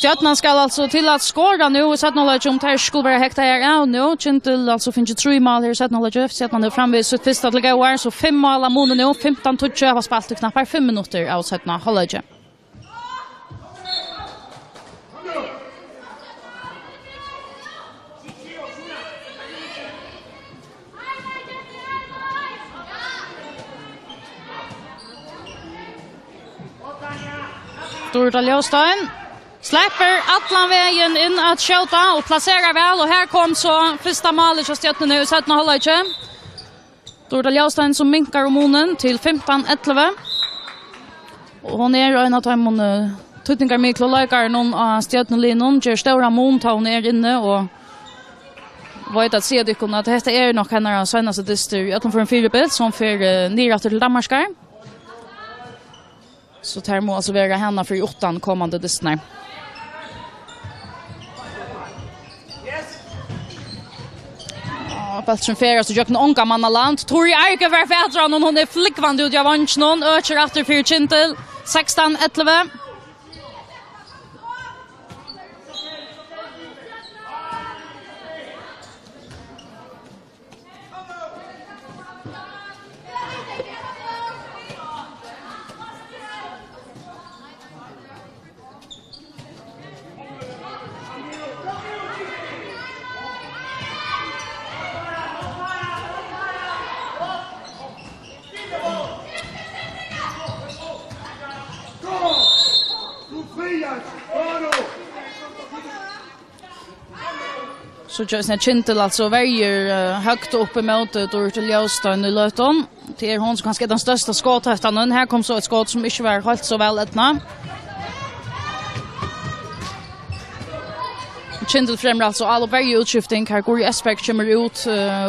Stjørnan ska alltså till att skåra nu och sätta något om det skulle vara hekta här. Ja, nu Kyndil alltså finns det 3 mål här sätta något så att man är framme så första till gå så 5 mål av Mone nu 15-12 har spelat knappt 5 minuter av 17 halvlek. Dorita Ljóstein släpper atlan vägen in att skjuta och placerar väl och här kom så första målet av Stjørnan nu i 17 halvlek. Dorita Ljóstein som minkar om Monen till 15-11. Och hon är en av de tutningar med klolökar någon av Stjørnan-linon ger stora mån ta hon är inne och vet att se det kunna att detta är nog hennes senaste dyster. Jag får en 4-bit som för ner till Danmarkar. Så tar må alltså väga henne för 8 kommande dystnar. Baltsen Ferra så jag kan onka mannaland. Tori Arke var fädran och hon är flickvand ut av vanchen. Öcher efter för Kyndil. 16-11. Så just när Kyndil alltså väljer högt upp emot då till Ljusstein i Löton. Det är hon som kanske är den största skotthöftan. Här kom så ett skott som inte var helt så väl ätna. Kyndil främmer alltså all varje utskiftning. Här går ju Esberg kommer ut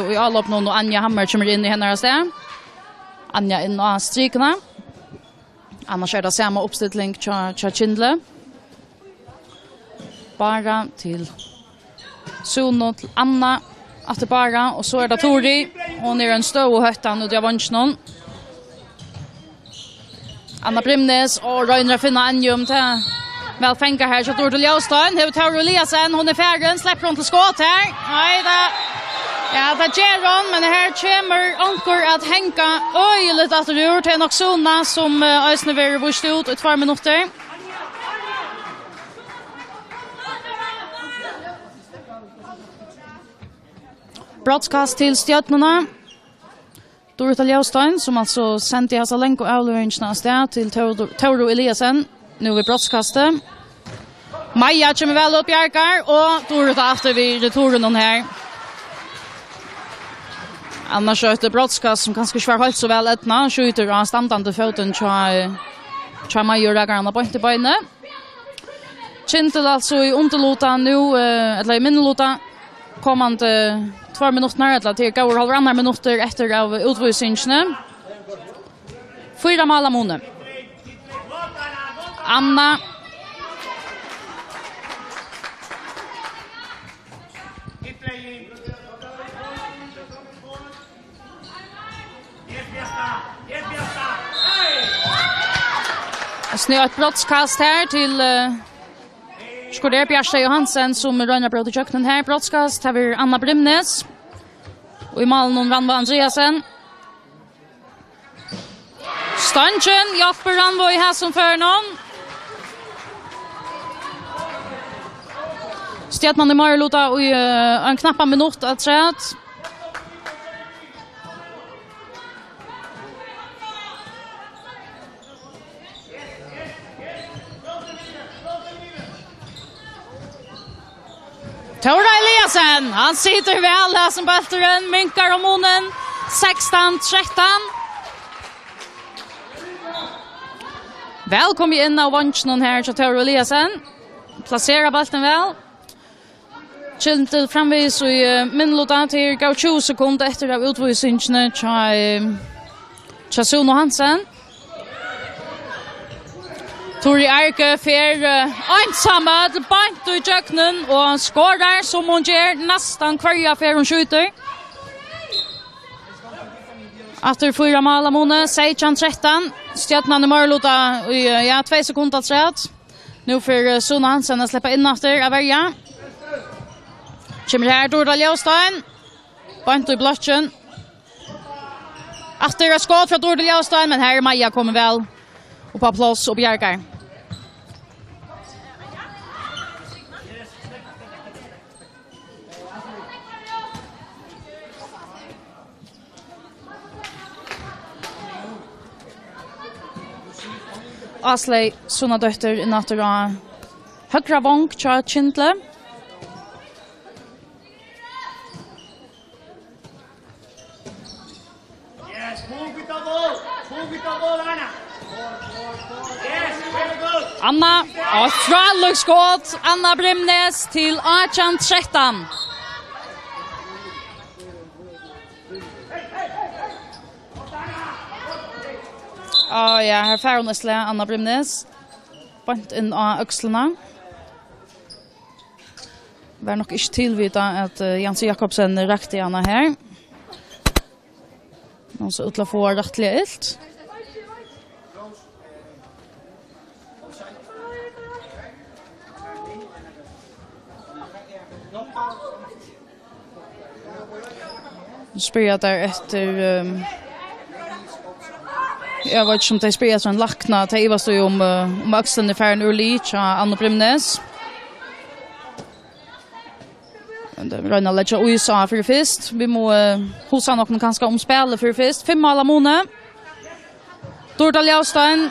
och i alla upp någon och Anja Hammer kommer in i hennes där. Anja in av strikerna. Annars är det samma uppställning till Kyndil. Bara till Suno till Anna att det bara och så är det Tori. Hon är en stor höttan och jag vanns någon. Anna Brimnes och Röjnra finna Anjum till väl fänka här så Tor till Ljusstein. Hur tar Eliasen, hon är färgen, släpper hon till skott här. Nej, ja, det ger hon, men här kommer Ankor att hänka öjligt att det gjort. Det är nog Sona som Ösnever vurst ut i 2 minuter. Broadcast till Stjørnan. Dorita Ljusstein som alltså sände i Hasalenko avlöringsna sted till Toro Eliasen. Nu i broadcastet. Maja kommer väl upp i arkar och Dorita efter vid returen här. Annars är det broadcast som kanske svär helt så väl ätna. Skjuter av standande foten tja Maja och rägarna på inte böjne. Kyndil alltså i underlota nu, eller i minnelota kommande 2 minuter eller till går halvannan minuter efter av utvisningen. 4 mål av Mone. Anna. Snö ett brottskast här till Skoder Bjärsta Johansen som rönnar bröd i köknen här. Brottskast har vi Anna Brimnes. Och i malen Ranva Andreasen. Stanchen hjälper Ranva i här som för någon. Stjørnan i Marlota och en knappa minut att säga. Tora Eliasen, han sitter väl här som bälteren, minkar om munnen, 16-13. Välkommen in av vanchen här till Tora Eliasen. Placera bälten väl. Kyndil framvis i minnlota till gav 20 sekunder efter av utvisningen till Suno Hansen. Tori Arke fer ensamma till bant i köknen och skårar som hon gör nästan kvarja för hon skjuter. Efter 4 mål av Mone, 16-13. Stjørnan i Marlota i 2 sekunder trätt. Nu för Suno Hansen att släppa in efter av Verja. Kommer här Dorita Ljusstein. Bant i blotchen. Efter ett skott från Dorita Ljusstein, men här är Maja kommer väl. Och på plats och bjärkar. Asley Sona dötter i natura högra bank till Kyndil. Anna, Australskott, Anna Brimnes till 18-13. Ja, här fär hon Esle, Anna Brimnes. Bant inn av økslene. Var nok ikke tilvita at Janse Jakobsen rakte henne her. Nå så utla få rettelig ilt. Nu spyr jeg der etter... Jag vet inte om det spelar sån lackna. Det var så om axeln i färden ur lit av Anna Brimnes. Det rönnar lite USA för först. Vi må hosa någon kanske om spel för först. 5 mål Mone. Dorda Ljaustein.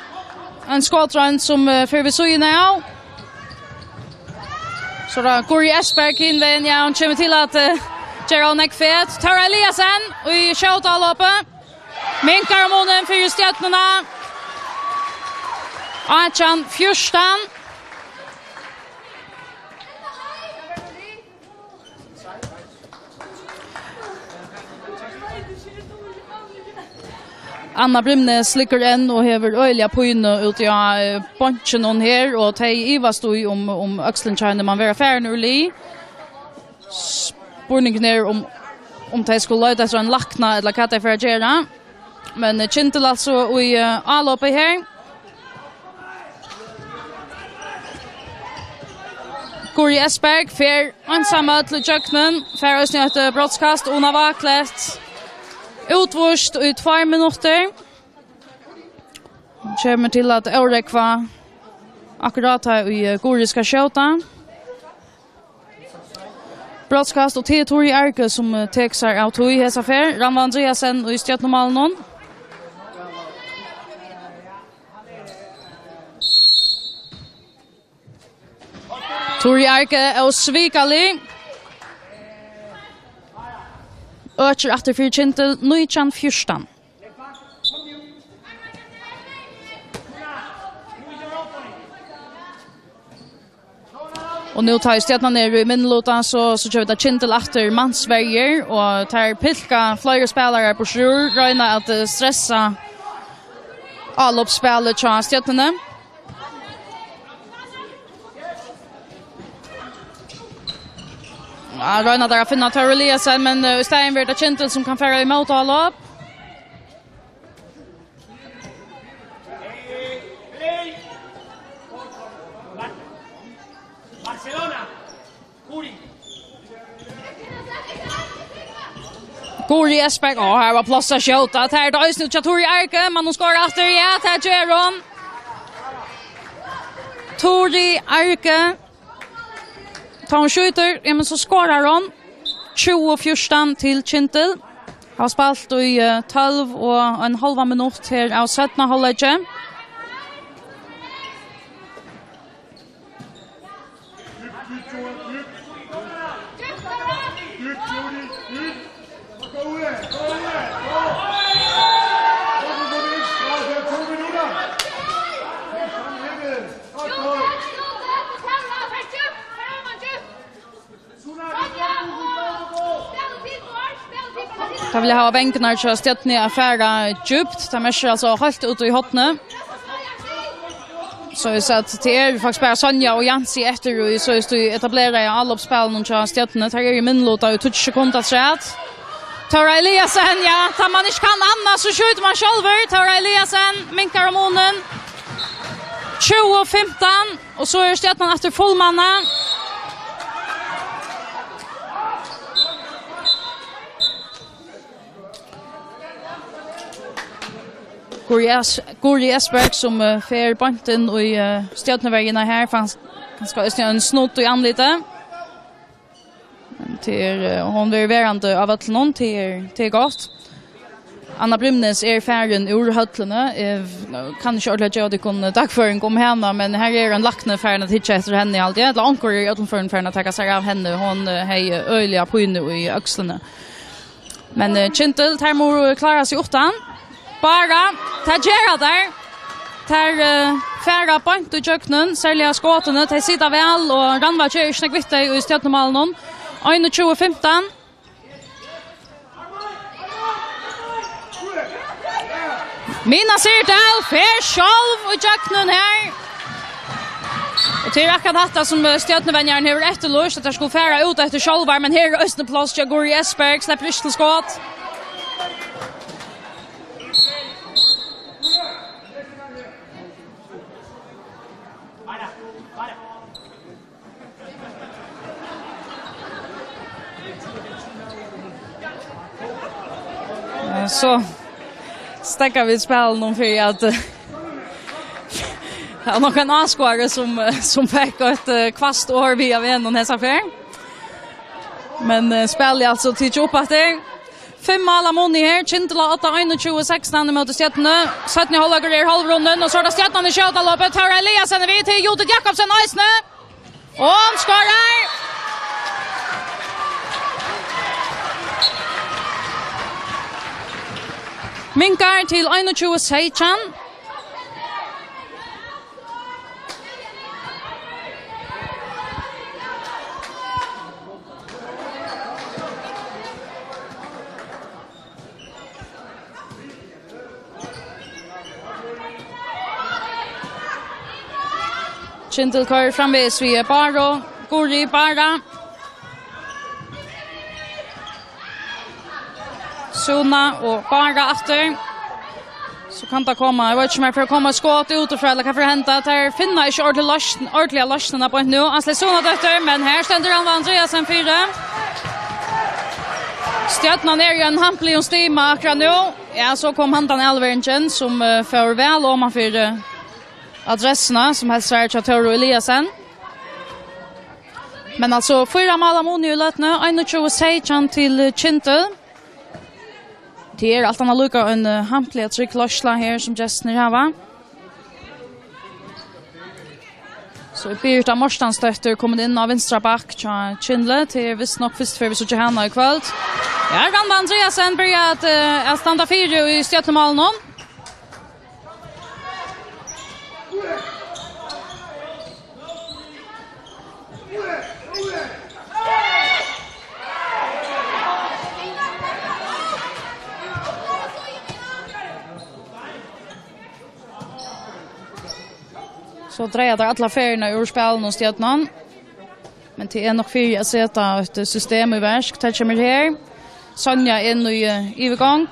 En skottrun som för vi så ju nu. Så då går ju Esberg in vägen. Ja, hon kommer till att Gerald Neckfett. Tara Eliasen i shoutout-loppet. Minkar Monen för Stjørnarna. Achan Fjurstan. Anna Brimnes slicker en och hever öliga på inne ut i bunchen hon här och te Ivas då om axeln man vara färd ur li. Spurningen är om de skulle löjda så en lackna eller vad det för att göra. Men Kyndil alltså i all uppe här. Guri Esberg för ensamma till Jöknen. För oss nu ett brottskast. Ona vaklet. Utvurst i 2 minuter. Kommer till att Eurekva akkurat här i Guri ska skjuta. Brottskast och Tori Arke som texar av Tui hesa affär. Ranva Andreasen i Stjørnan. Tori Arke och Svikali. Öcher efter för Kyndil, Nujchan Fjurstan. Och nu tar Stjørnan ner i minnlotan så kör vi där Kyndil efter mansväger och tar pilka flera spelare på sjur. Röjna att stressa allopspelet till Stjørnan. Ja, Röjna där att finna Tara Eliasen, men istället är det Kyndil som kan färra emot allop. Guri Esberg, här var plats att skjuta. Här är det Ösnut Tori Arke, men hon skår efter. Ja, här gör hon. Tori Arke. Tar hon skjuter, ja men så skårar hon. 24 till Kyndil. Har spalt i 12,5 minuter här av 17 halvlek. Jag vill ha bänkarna till Stjørnan affära djupt. De är alltså helt ute i hotne. Så jag sa att det är faktiskt bara Sonja och Jansi efter och så är det etablera i alla uppspelen till Stjørnan. Det är ju minlåta i 20 sekunder träd. Tara Eliasen, ja, tar man inte kan annars så skjuter man själv. Tara Eliasen, minkar Monen. 20-15 och så är Stjørnan efter fullmanna. Guri Esberg som fer banten och i Stjørnanvägarna här fanns ganska en snott i anlite. Till hon är verande av att någon till gott. Anna Brimnes är färden ur höllini. Kan inte ordentligt göra det kon dagföring om henne, men här är en lackne färden att hitta efter henne alltid. Eller ankor i utanför färden att ta sig av henne. Hon är öliga på inne i axlarna. Men Kyndil tar mor klara sig utan. Bara ta gera där. Tar färra point i Jöknen, särskilt skottene, de sitter väl och Ranva kör snack vitta i Stjørnan. 21-15. Mina Sirdal, fer sjálv og Jöknun her. Og til akkurat hatta som Stjørnevennjeren har etterløst, at de skulle fære ut etter sjálvar, men her er Østneplass til Guri Esberg, slipper ikke til skått. Så stäcker vi spel någon för att han har en anskåre som fick ett kvast år via vännen här affär. Men spel är alltså till upp att det 5 mål av Moni här, Kyndil 8-21-16 mot Stjørnan. 17 håller i halvrunden och så är det Stjørnan i skötaloppet. Tar Eliasen vid till Judith Jakobsen Eisne. Och han skorar! Minkar til 21-16. Kyndil kör framvis via Baro, Guri Bara. Suna och Bara efter. Så kan det komma, jag vet inte om jag får komma skåt utifrån eller kan få hända att här finna inte ordentliga lösningar på ett nu. Asle Suna dötter, men här ständer han Andreasen 4. Stjørnan är ju en hamplig och stima akkurat nu. Ja, så kom handan Elveringen som får väl om man för adresserna som helst är Tjatoro Eliasen. Men alltså 4 mål av Moni i lötna, 21-16 till Kyndil. Det är allt annat lukka en hamplig trycklörsla här som gästner har. Så Birta Morstansdötter kommer in av vänstra back till Kyndil till visst nog först för vi så Johanna i kväll. Ja, Randa Andreasen börjar att stanna 4 i Stjørnan. Så drejer där alla färgerna ur spelen hos Stjørnan. Men det är nog för att sätta ett system i verk. Det kommer här. Sonja in i övergång.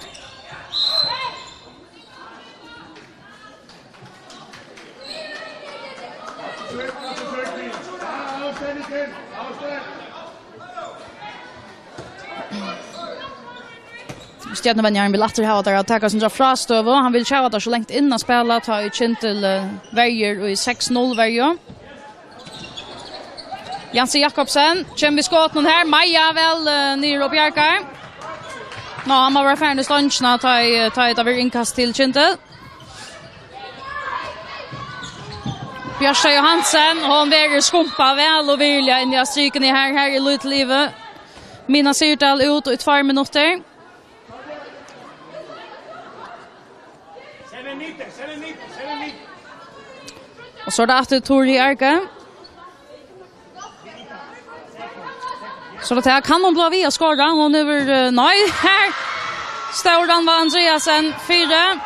Stjørnevennjeren vill att ha där att ta sin frastöv. Han vill köra där så längt innan spelet. Ta i Kyndil väger och i 6-0 väger. Jansi Jakobsen, kommer vi skått någon här. Maja väl ner och bjärkar. Nå, han var vara färdig ståndsna. Ta ett av inkast till Kyndil. Björsa Johansen, hon väger skumpa väl och vilja in i stryken i här i Lutlivet. Mina Sirdal ut och i 2 minuter. 7 meter. Och så är det efter Tori Erke. Så det här kan hon bli via skåra. Hon över nej här. Stjørnan var Andreasen 4.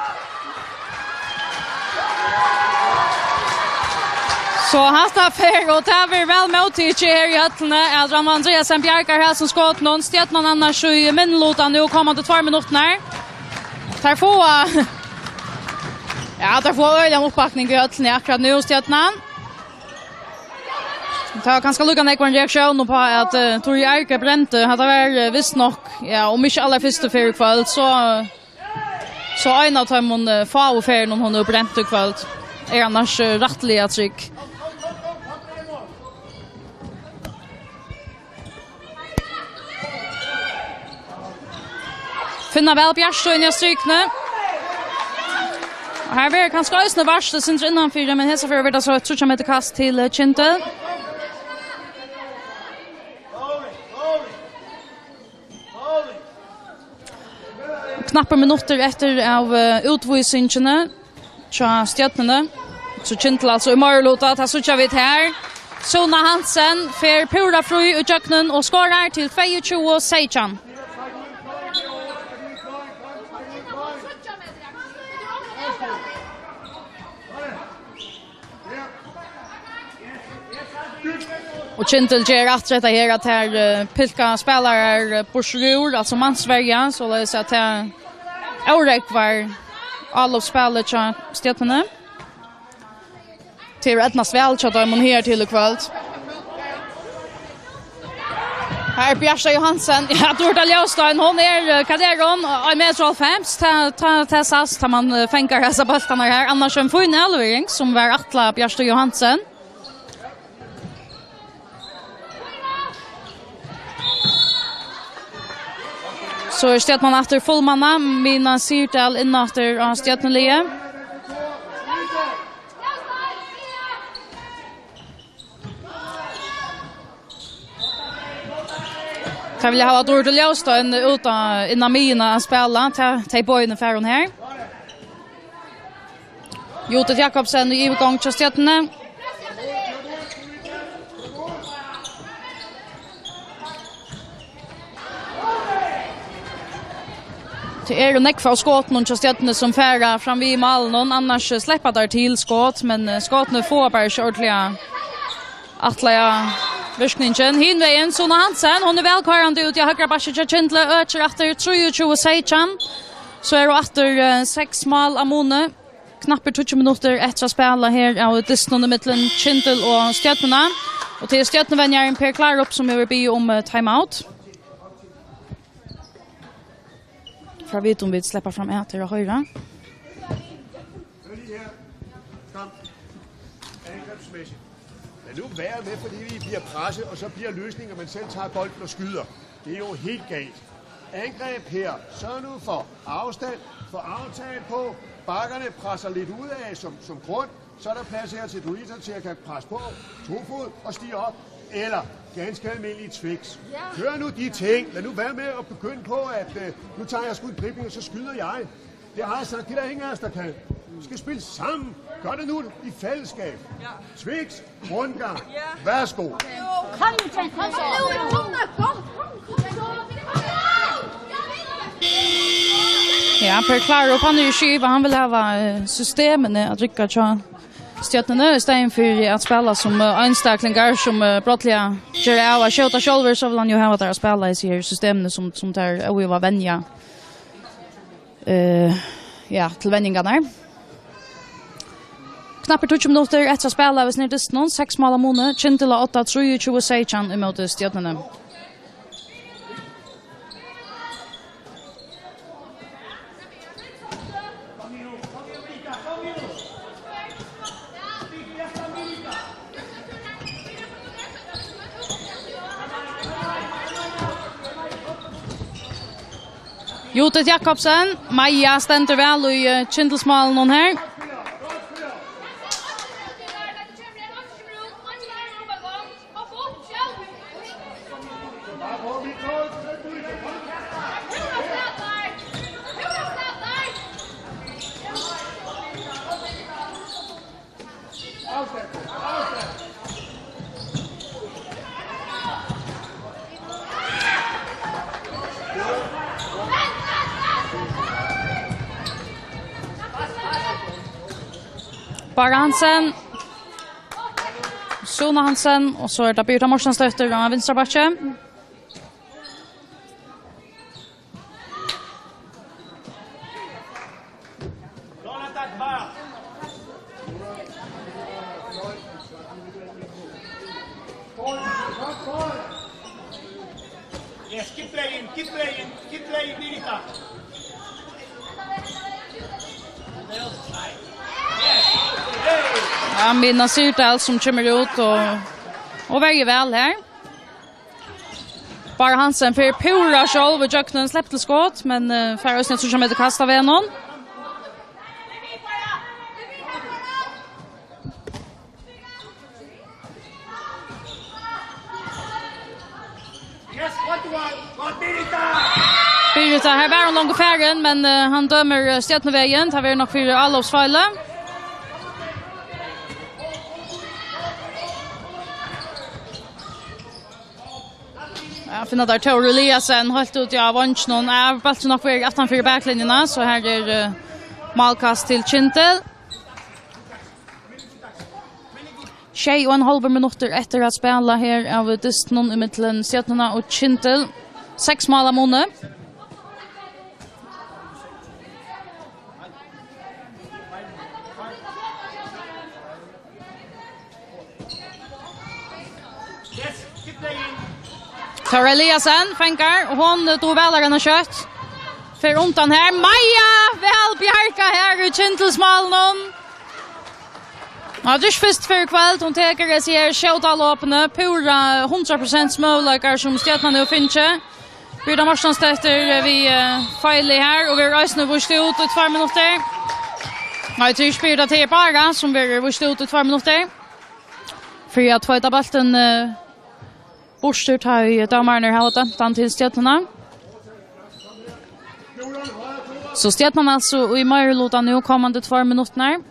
Så hasta fer och det blir väl motigt här i höllene. Att Randa Andreasen bjärkar här som skått någon. Stjørnan annars i minlotan nu kommer till 2 minuter. Tar få ja, där får öliga uppbackning i höllene akkurat nu Stjørnan. Det var ganska lukka en reaktion på att Tori Erke bränte. Hade varit visst nog, ja, om inte alla första för kväll så en av dem hon får och för någon hon bränt i kväll. Är annars rättliga tryck. Finna väl Bjärstå in i strykne. Här blir kanske ösna värsta syns innanför, men hesa för det så ett 3 meter kast till Kyndil. Knappa minuter efter av utvisningarna tja Stjørnan. Så Kyndil alltså i morgonlota att så vi här. Sona Hansen för pura fru och Jöknun och skorar till 22-16. Och Kyndil ger att rätta här att här pilka spelare på sjur, alltså mansvärja, så det så att det Aurek var all of spelet till Stjørnan. Till Ednas väl så att man här till kväll. Här Bjørsta Johansen, ja, Dorda Ljøstein, hon kaderon, I meter 5, ta sas, ta man fänkar dessa bollarna här, annars en fin elvering som var Atla Bjørsta Johansen. Så Stjørnan efter fullmanna, mina Sirtal innatter av Stjørnanlige. Jag vill ha Dorda Ljøstein innan mina att spela, ta boyne färron här. Jotet Jakobsen i övergång till Stjørnan. Det är ju nekva skott någon Stjørnan som färrar fram vid målen, annars släpper där till skott, men skotten får bara ordentliga Atla virkningen. Hinveien, Sona Hansen, hon välkvarande ut i högra backen till Kyndil, öker efter 23-16. Så är det efter 6 mål av Mone. Knappt 20 minuter efter att spela här av distan i mitten Kyndil och Stjørnan. Och till Stjørnan Per Klarup som vill be om timeout. För att veta om vi släpper fram äter och höra. Men nu være med, fordi vi bliver presset, og så bliver løsninger, man selv tager bolden og skyder. Det er jo helt galt. Angreb her. Sørg nu for afstand, for aftale på. Bakkerne presser lidt ud af som grund. Så er der plads her til Duita til at kan presse på. Tofod og stige op. Eller ganske almindelige twiks. Hør nu de ting. Lad nu være med at begynde på, at nu tager jeg sgu en dribling, og så skyder jeg. Det har jeg sagt, det er der ingen af os, der kan. Vi skal spille sammen. Gør det nu i fællesskab. Twiks, rundgang. Værsgo. Kom nu, kom så. Ja, Per Klarup, han ju skiva, han vill ha systemen att rycka till Stjørnan i stedet för att spela som einstaklingar som brottliga gör av att skjuta själva, så vill han ju ha att spela i sig systemen som tar och var vänja ja, till vändningarna. Knappt 20 minuter efter att spela vid snittet 6 mål av Mone, Kyndil 8-23-16 emot Stjørnan. Jotet Jakobsen, Maja stender väl i Kyndilsmalen någon här. Bara Hansen, Sona Hansen, och så är det Birta Morsenstøtter av vänstra backe. Yes, keep playing, Birta. Ja, mina Sirtal som kommer ut och väldigt väl här. Bara Hansen för pura själv och Jöknen släppte till skott, men Färösne så kommer det kasta av någon. Yes, what Birta här var hon långt färgen, men han dömer Stjørnanvägen. Det var nog för allopsfejle. Jag finner där Tor Eliasen hållt ut av vånchen. Jag valde nog för utanför backlinjerna, så här är målkast till Kyndil. 21,5 minutter etter at spela her av dysten i mittlen Stjørnan og Kyndil. 6 mål av måned. Klara Eliasen fänkar och hon tog välarna kött. För undan här Maja väl bjärka här i Kyndilsmalen. Ja, det är först för kväll hon tar det sig skjutallopna pura 100% möjligheter som Stjørnan nu finns. Björn Marstensdotter vi fejl här och vi röstar nu ut i 2 minuter. Nej, det är spyrda till bara som vi vurst ut i 2 minuter. För att tvåta bollen Borster tar i damarna här den till Stjørnan. Så Stjørnan alltså i Mörlota nu kommande 2 minuter.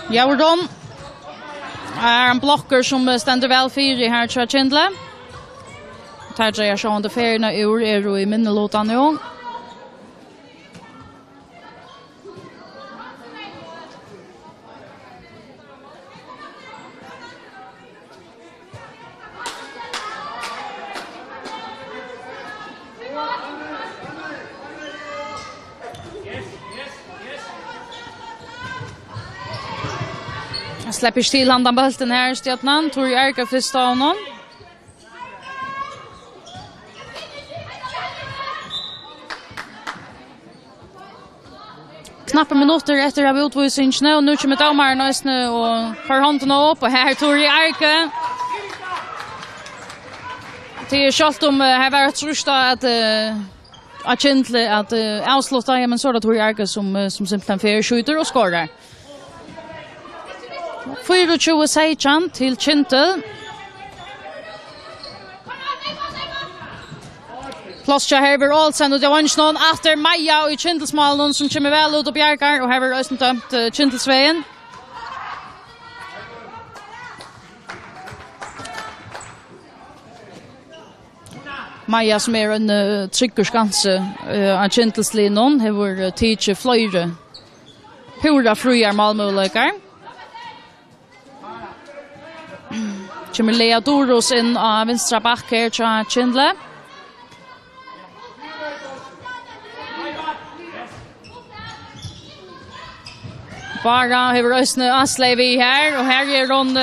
Jordan en blocker som ständer väl fyra här tror Kyndil. Tar jag så under färna ur i minnelotan nu. Släpper till handan bollen här Stjørnan. Tror jag Erika första honom. Knappa minuter efter av utvisningen och nu kommer domaren och för handen upp och här tror jag Erika. Det är skott om här var ett rusta att Kyndil att avsluta men så då tror jag Erika som simpelthen för skjuter och skorar. 24-16 till Kyndil. Plåstja Herber Olsen och det var inte någon efter Maja och i Kyndilsmalen som kommer väl ut och bjärkar och Herber Olsen dömt Kyndilsvägen. Maja som är en tryggerskanse av Kyndilslinon har tidsi flöjre pura fruar malmöjligar. Kommer Lea Doros in av vänstra back här till Kyndil. Bara har röstne Asley vi här och här är hon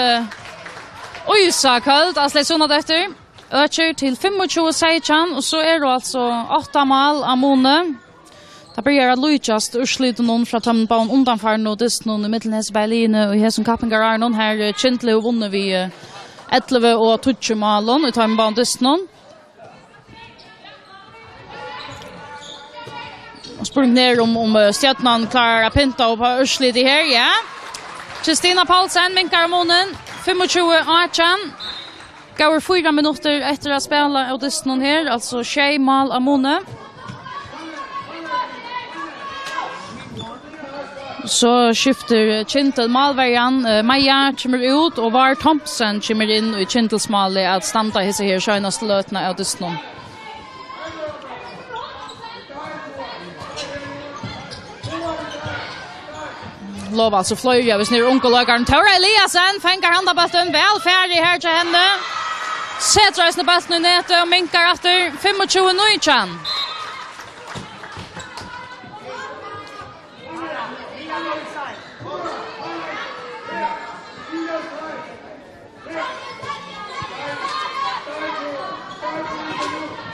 Oysa kallt Asley Sunnadötter. Öcher till 25-16 och så är det alltså 8 mål av måned. Det börjar att lyckas urslita någon från Tömmenbaum undanfaren och dysten i Mittelnäs Berlin och här som kappingin någon här Kyndil och vunnit vi 11 och 20 mål i Tömmenbaum dysten. Och sprung ner om Stjørnan klarar att pinta upp på urslit i här, ja. Kristina Paulsen minkar om månen 25-18. Går 4 minuter efter att spela av dysten här, alltså 6 mål av månen. Så skifter Kyndil malvärjan Maja kommer ut och var Thompson kommer in i Kyndilsmalet att standa hissa här skönaste lötna av dysten. Lov alltså flöja hvis ner onkelagaren Klara Eliasen fänkar handabollen väl färdig här till henne. Sätter resten bollen i nätet och minkar efter 25-19.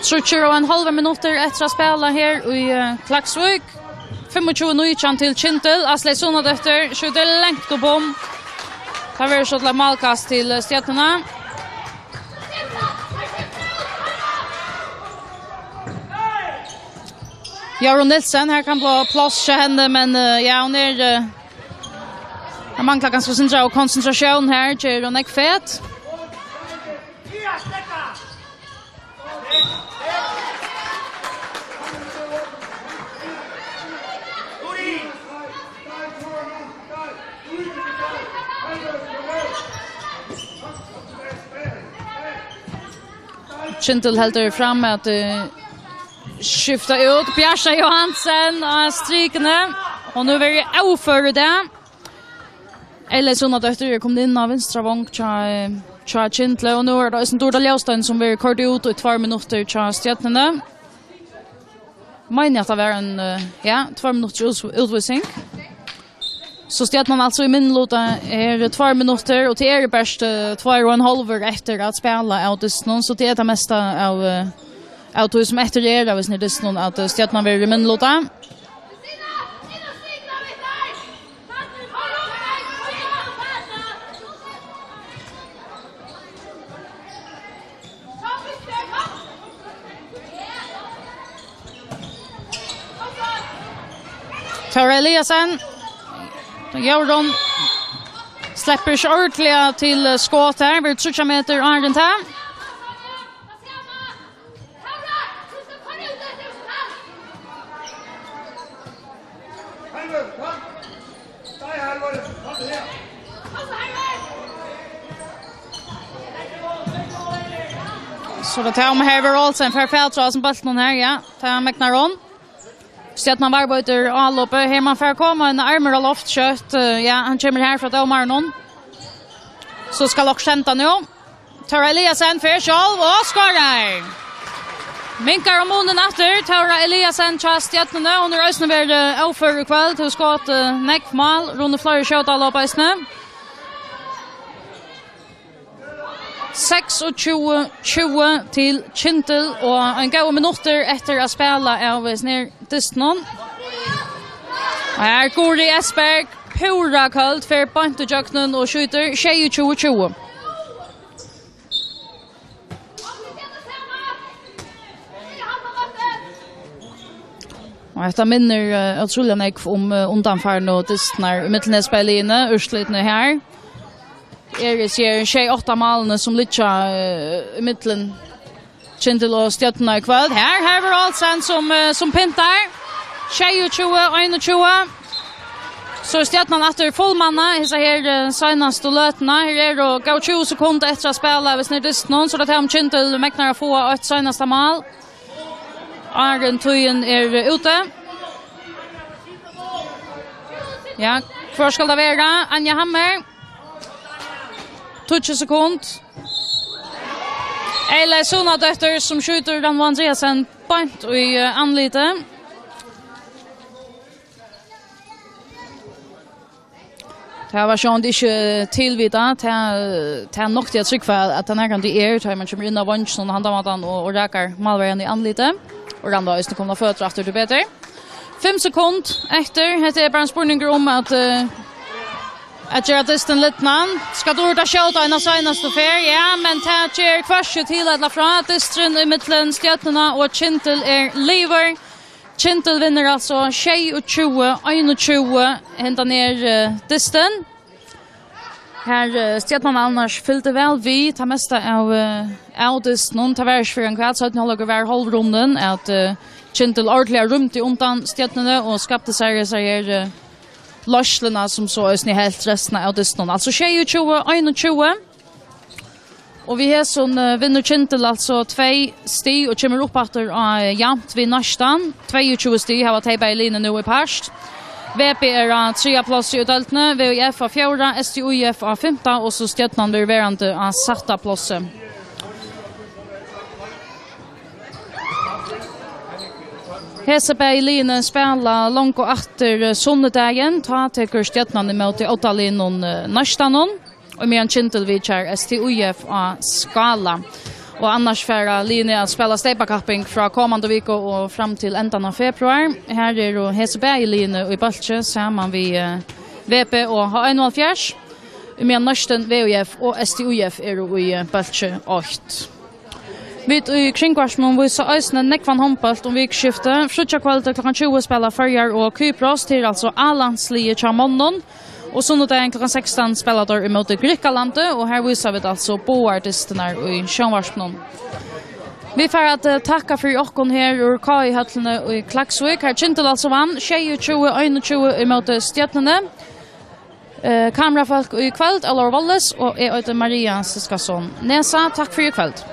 Trutcher och en halv minuter efter att spela här i Klaksvik. 25-19 till Kyndil. Asley Sunnadötter skjuter längt och bom. Det var så ett målkast till Stjørnan. Jaron Nilsen här kan bli plats till henne men ja hon är han manglar ganska central koncentration här till hon är fet. Kyndil heldur fram att skifta ut Bjärsa Johansen av strikene. Och nu är det över det. Eller sånn at etter kom inn av venstre vång tja Kyndil, og nå det en Dorda Ljøstein som vil kort ut i 2 minutter tja Stjørnene. Mener at det var en 2 minutter utvisning. Så Stjørnan altså i minnelota 2 minutter, og det best 2,5 etter at spela av Dysnon, så det det meste av tog som etter av Dysnon at Stjørnan vil i minnelota. Tara Eliasen, Jordan släpper ikke ordentlig til skåt her, ved 30 meter Arden her. Så det tar om Herver Olsen för Fältra som bollen här, ja. Tar Meknaron. Stjørnan varbyter avloppe. Her man får komma en armer av loftkjøtt. Ja, han kommer her fra Daumarnon. Så skal också kjenta nu. Tara Eliasen för själv och skårar. Minkar om munnen efter. Tara Eliasen tja Stjørnene. Og nu røysene blir overfor i kveld til skått nekkmal. Runde flere kjøtt avloppe i snø. 26-20 til Kyndil og en god minutter etter å spille av Dysnon. Her går det Esberg, pura kallt for Bantejaknen og skjuter 22-20. Och detta minner utroligt mycket om undanfärden och Dysnar i mittelnässpelene, urslitene här. Ser 28 målene som ligger i mittlen Kyndil och Stjørnene i kveld. Her var Olsen som pintar. 22-21. Så Stjørnene etter fullmanna i så här senaste lötena. Her det gå 20 sekunder efter att spela hvis Dysnon. Så det är om Kyndil mäknar att få ett senaste mål. Arden Tøyen ute. Ja, kvar skal det være Anja Hammer. 20 sekund. Eller såna dötter som skjuter den Andreasen bant i anlite. Det var sånn ikke tilvida. Det er nok til å trykke for at den her kan det tar man kommer inn av vansjen, handamaten og rækker malveren i anlite. Og den da, hvis det kommer føtter etter det bedre. 5 sekunder etter. Det bare en spørning om att göra Dyston Littnan. Ska du ta skjuta en av senaste fer? Ja, men det ger kvarset till att fra Dyston i mittlen Stjørnene och Kyndil lever. Kyndil vinner alltså 22-21 hända ner Dyston. Här Stjørnene annars fyllde väl vi ta mesta av Dyston. Ta värst för en kvart så att ni håller var halvrunden att Kyndil ordentligt rumt i undan Stjørnene och skapte sig Lashlerna som så är helt resten av Dysnon. Alltså 22-21. Och vi har sån vinner Kyndil alltså 2 sti och kommer upp efter jämnt vid nästan. 22 sti har varit i linjen nu i past. VP 3 plats i utdeltene. VUF 4, STUF 5 och så Stjørnan blir verande 6 plats. Hesebei linjen spela långt och efter sondagen. Ta tekur Stjørnan emot i 8 linjen nästanon. Och med en Kyndil vidkär STUF skala. Och annars färra linjen att spela stepakapping från kommande vecka och fram till ändan av februar. Här är Hesebei linjen i Böltsjö samman vid VP och H1-fjärs. Med nästan VUF och STUF är i Böltsjö 8. Vi i kringkvarsmån viser øysene nekvann håndbalt om vikskiftet. Frutja kvalitet klokkan 20 spela Førjar og Kypros til altså A-landslige Tjamonnon. Og sundagen klokkan 16 spela der imot Grikalandet. Og her viser vi altså boartistene i Sjønvarsmån. Vi får att tacka för okkon här ur KI-höllene i Klaksvik. Här Kyndil alltså vann 22-21 imot Stjørnene. Kamerafolk i kveld, Allor Walles, og jeg heter Maria Siskason Nesa. Takk for i kveld.